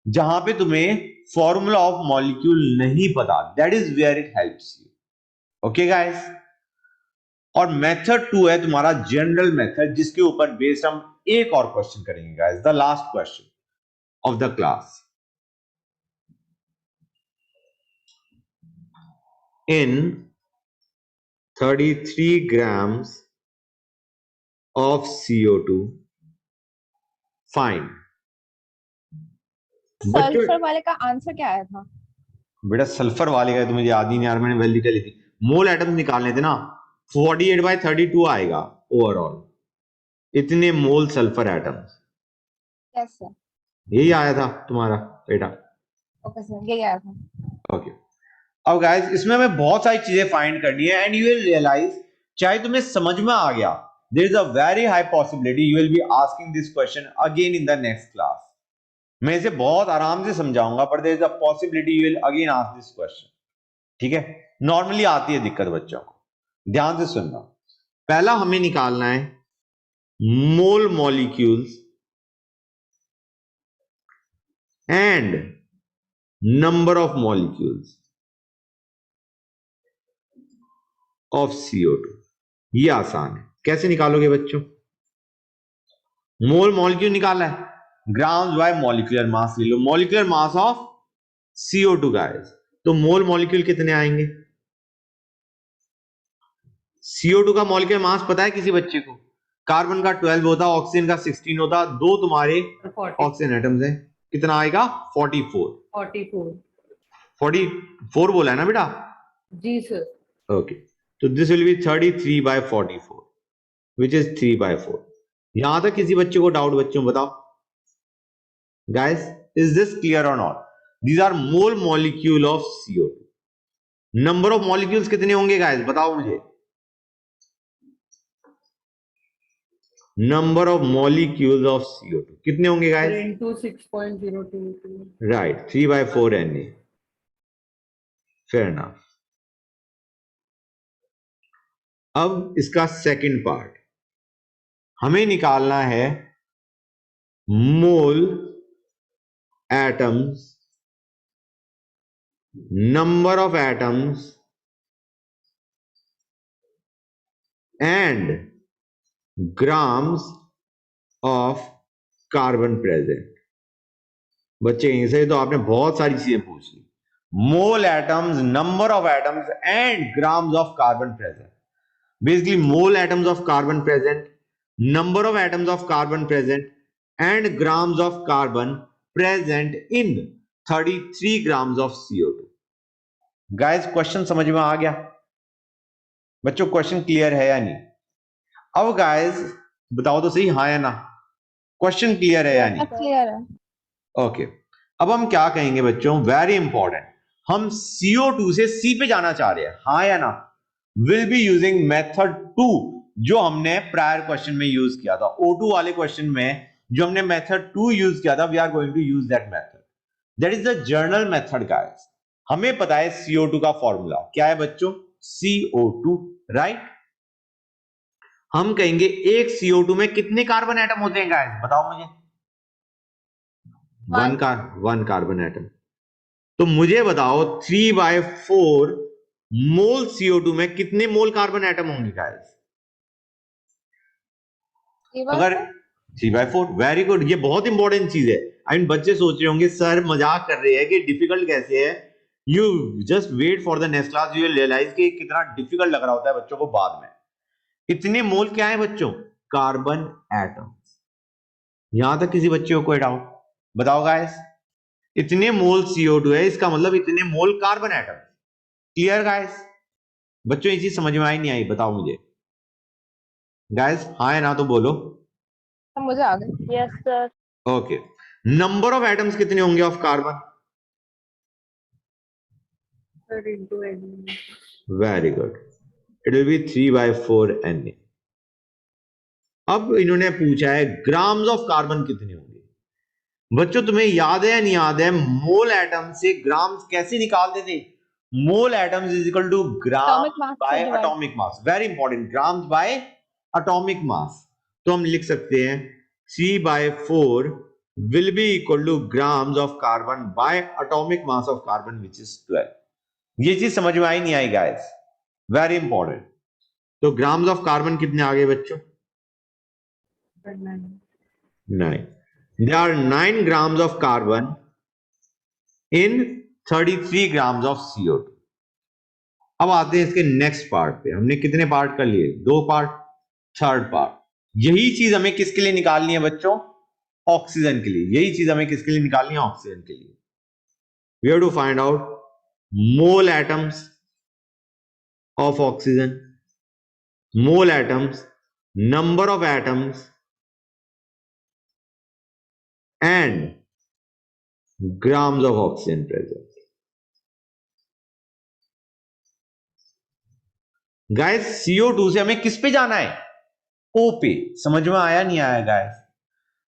जहां पे तुम्हें फॉर्मूला ऑफ मॉलिक्यूल नहीं पता, that is where it helps you. Okay guys. और मेथड 2 है तुम्हारा जनरल मेथड, जिसके ऊपर बेस्ड हम एक और क्वेश्चन करेंगे guys, the last question of the class. In 33 grams of CO2, find. Sulphur वाले का आंसर क्या आया था? बेटा सल्फर वाले का तो मुझे याद ही नहीं यार, मैंने वैल्यू क्या ली थी. मोल एटम्स निकालने थे ना. 48/32 आएगा ओवरऑल. इतने mole sulphur atoms. Yes sir. यही आया था तुम्हारा बेटा. ओके सर, ये आया था. ओके. अब गाइस इसमें हमें बहुत सारी चीजें फाइंड करनी है एंड यू विल रियलाइज, चाहे तुम्हें समझ में आ गया, there is a very high possibility you will be asking this question again in the next class. मैं इसे बहुत आराम से समझाऊंगा, पर there is a possibility you will again ask this question. ठीक है. नॉर्मली आती है दिक्कत बच्चों को. ध्यान से सुनना. पहला हमें निकालना है mole molecules and number of molecules of CO2. ये आसान है. कैसे निकालोगे बच्चों? मोल मॉलिक्यूल निकाला है, ग्राम्स बाय मॉलिक्यूलर मास ले लो. Molecular mass of CO2 guys. तो मोल मॉलिक्यूल कितने आएंगे? CO2 का मॉलिक्यूलर मास पता है किसी बच्चे को? कार्बन का 12 होता, ऑक्सीजन का 16 होता. दो तुम्हारे 40 ऑक्सीजन एटम्स हैं. कितना आएगा? 44. 44 44 बोला है ना बेटा? जी सर. ओके. तो this will be 33/44 which is 3/4. यहां तक किसी बच्चे को डाउट? बच्चों बताओ गाइस, इज दिस क्लियर और not? These are mole molecule of CO2. Number of molecules कितने होंगे गाइस? बताओ मुझे. Number of molecules of CO2 कितने होंगे guys? into 6.022. Right, 3/4 Na. Fair enough. अब इसका सेकंड पार्ट हमें निकालना है mole atoms, number of atoms and grams of carbon present. बच्चे यहीं से तो आपने बहुत सारी चीजें पूछ ली. Mole atoms, number of atoms and grams of carbon present. Basically, mole atoms of carbon present, number of atoms of carbon present, and grams of carbon present in 33 grams of CO2. Guys, question समझ में आ गया? बच्चों question clear है या नहीं? अब guys बताओ तो सही, हाँ या ना? क्वेश्चन क्लियर है या नहीं? क्लियर है. ओके. अब हम क्या कहेंगे बच्चों? Very important. हम CO2 से C पे जाना चाह रहे हैं, हाँ या ना? विल बी यूजिंग मेथड 2 जो हमने प्रायर क्वेश्चन में यूज किया था. O2 वाले क्वेश्चन में जो हमने मेथड 2 यूज किया था, we are going to use that method. That is the general method guys. हमें पता है CO2 का फॉर्मूला क्या है बच्चों? CO2, right? हम कहेंगे एक CO2 में कितने कार्बन एटम होते हैं गाइस? बताओ मुझे. One carbon atom. तो मुझे बताओ 3/4 मोल CO2 में कितने मोल कार्बन एटम होंगे गाइस? अगर 3/4. Very good. ये बहुत इंपॉर्टेंट चीज है. आई मीन बच्चे सोच रहे होंगे सर मजाक कर रहे हैं कि डिफिकल्ट कैसे है. You just wait for the next class, you will realise कि कितना डिफिकल्ट लग रहा होता है बच्चों को बाद में. इतने मोल क्या है बच्चों? Carbon atoms. यहां तक किसी बच्चे को कोई डाउट? बताओ गाइस. इतने मोल CO2 है, इसका मतलब इतने mole carbon atom. Clear guys? बच्चों ये चीज समझ में आई नहीं आई? बताओ मुझे गाइस, हाँ या ना तो बोलो. मुझे आ गई. Yes sir. Okay. Number of atoms कितने होंगे of carbon? Sir, into N. Very good, it will B 3/4 Na। अब इन्होंने पूछा है ग्राम्स ऑफ कार्बन कितने होंगे। बच्चों तुम्हें याद है या नहीं याद है, मोल एटम से ग्राम्स कैसे निकालते थे? Mole atoms is equal to gram Atomic mass से by divide। Atomic mass. Very important, grams by atomic mass. तो हम लिख सकते हैं 3/4 will be equal to grams of carbon by atomic mass of carbon which is 12। ये चीज समझ में आई नहीं आई गाइस? Very important. तो ग्राम्स ऑफ कार्बन कितने आ गए बच्चों? 9। There are 9 grams of carbon in 33 grams of CO2। अब आते हैं इसके नेक्स्ट पार्ट पे। हमने कितने पार्ट कर लिए? 2 पार्ट। थर्ड पार्ट, यही चीज हमें किसके लिए निकालनी है बच्चों? ऑक्सीजन के लिए। यही चीज हमें किसके लिए निकालनी है? ऑक्सीजन के लिए। We have to find out mole atoms of oxygen, mole atoms, number of atoms and grams of oxygen present। Guys CO2 से हमें किस पे जाना है? O पे। समझ में आया नहीं आया गाइस?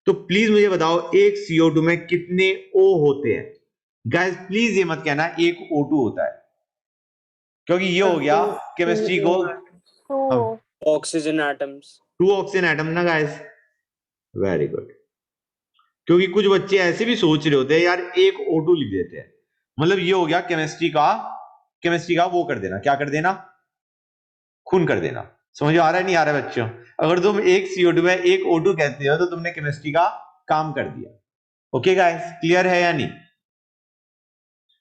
तो प्लीज मुझे बताओ एक CO2 में कितने O होते हैं? गाइस प्लीज ये मत कहना एक O2 होता है, क्योंकि ये हो गया केमिस्ट्री को two oxygen atoms. 2 oxygen atom ना गाइस। Very good. क्योंकि कुछ बच्चे ऐसे भी सोच रहे होते हैं यार एक O2 लिख देते हैं, मतलब ये हो गया केमिस्ट्री का वो कर देना, क्या कर देना? खून कर देना। समझ आ रहा है नहीं आ रहा है बच्चों? अगर तुम एक CO2 में एक O2 कहते हो तो तुमने केमिस्ट्री का काम कर दिया। ओके गाइस, क्लियर है या नहीं?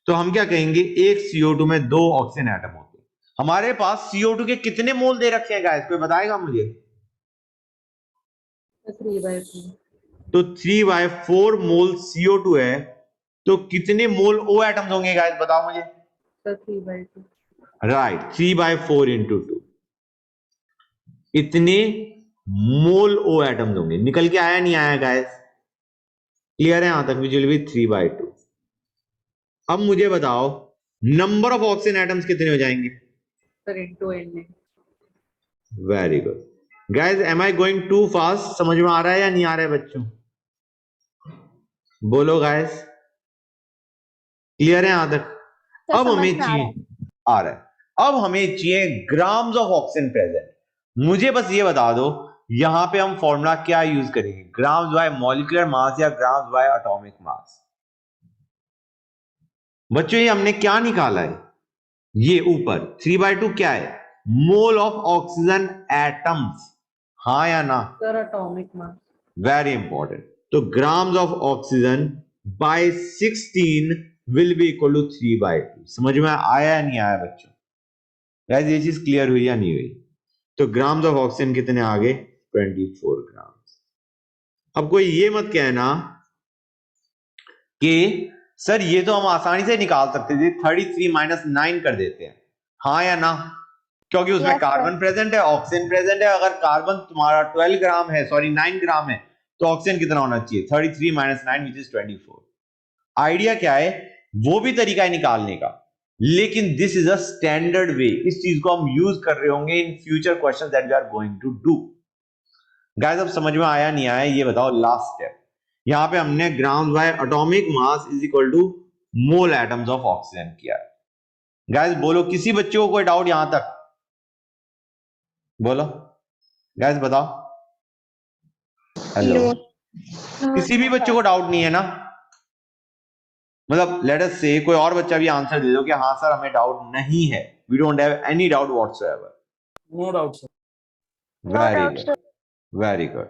तो हम क्या कहेंगे, एक CO2 में 2 ऑक्सीजन एटम होते हैं। हमारे पास CO2 के कितने मोल दे रखे हैं गाइस? कोई बताएगा मुझे? 3/4। तो 3/4 मोल CO2 है, तो कितने मोल O एटम्स होंगे गाइस? बताओ मुझे। 3/2। राइट, 3/4 into 2, इतने मोल O एटम्स होंगे। निकल के आया नहीं आया गाइस? क्लियर है यहां तक? Which will be 3/2। अब मुझे बताओ नंबर ऑफ ऑक्सीजन एटम्स कितने हो जाएंगे? Sir into Na। Very good guys, am I going too fast? समझ में आ रहा है या नहीं आ रहा है बच्चों? बोलो गाइस, क्लियर है यहां तक? अब समझ हमें में आ रहा चाहिए, है। आ रहा है। अब हमें चाहिए ग्राम्स ऑफ ऑक्सीजन प्रेजेंट। मुझे बस ये बता दो यहां पे हम फॉर्मूला क्या यूज करेंगे, ग्राम्स बाय मॉलिक्यूलर मास या ग्राम्स बाय एटॉमिक मास? बच्चों ये हमने क्या निकाला है? ये ऊपर 3/2 क्या है? Mole of oxygen atoms. हाँ या ना? Sir atomic mass. Very important. तो grams of oxygen by 16 will be equal to 3/2। समझ में आया या नहीं आया बच्चों? गाइस ये चीज क्लियर हुई या नहीं हुई? तो ग्राम्स ऑफ ऑक्सीजन कितने आ गए? 24 ग्राम्स। अब कोई ये मत कहना कि सर ये तो हम आसानी से निकाल सकते थे, 33 - 9 कर देते हैं। हाँ या ना? क्योंकि उसमें Yes, sir. कार्बन प्रेजेंट है, ऑक्सीजन प्रेजेंट है। अगर कार्बन तुम्हारा 12 ग्राम है, सॉरी 9 ग्राम है, तो ऑक्सीजन कितना होना चाहिए? 33 - 9 विच इज 24। आइडिया क्या है? वो भी तरीका है निकालने का, लेकिन this is a standard way. इस चीज को हम यूज कर रहे होंगे in future questions that we are going to do. Guys अब समझ में आया नहीं आया ये बताओ? लास्ट स्टेप, यहां पे हमने grams by atomic mass is equal to mole atoms of oxygen किया। गाइस बोलो, किसी बच्चे को कोई डाउट यहां तक? बोलो गाइस, बताओ। हेलो, किसी भी बच्चे को डाउट नहीं है ना? मतलब लेट अस से कोई और बच्चा भी आंसर दे दो कि हाँ सर हमें डाउट नहीं है, we don't have any doubt whatsoever. No doubt sir. No very doubt, good, sir. Very good.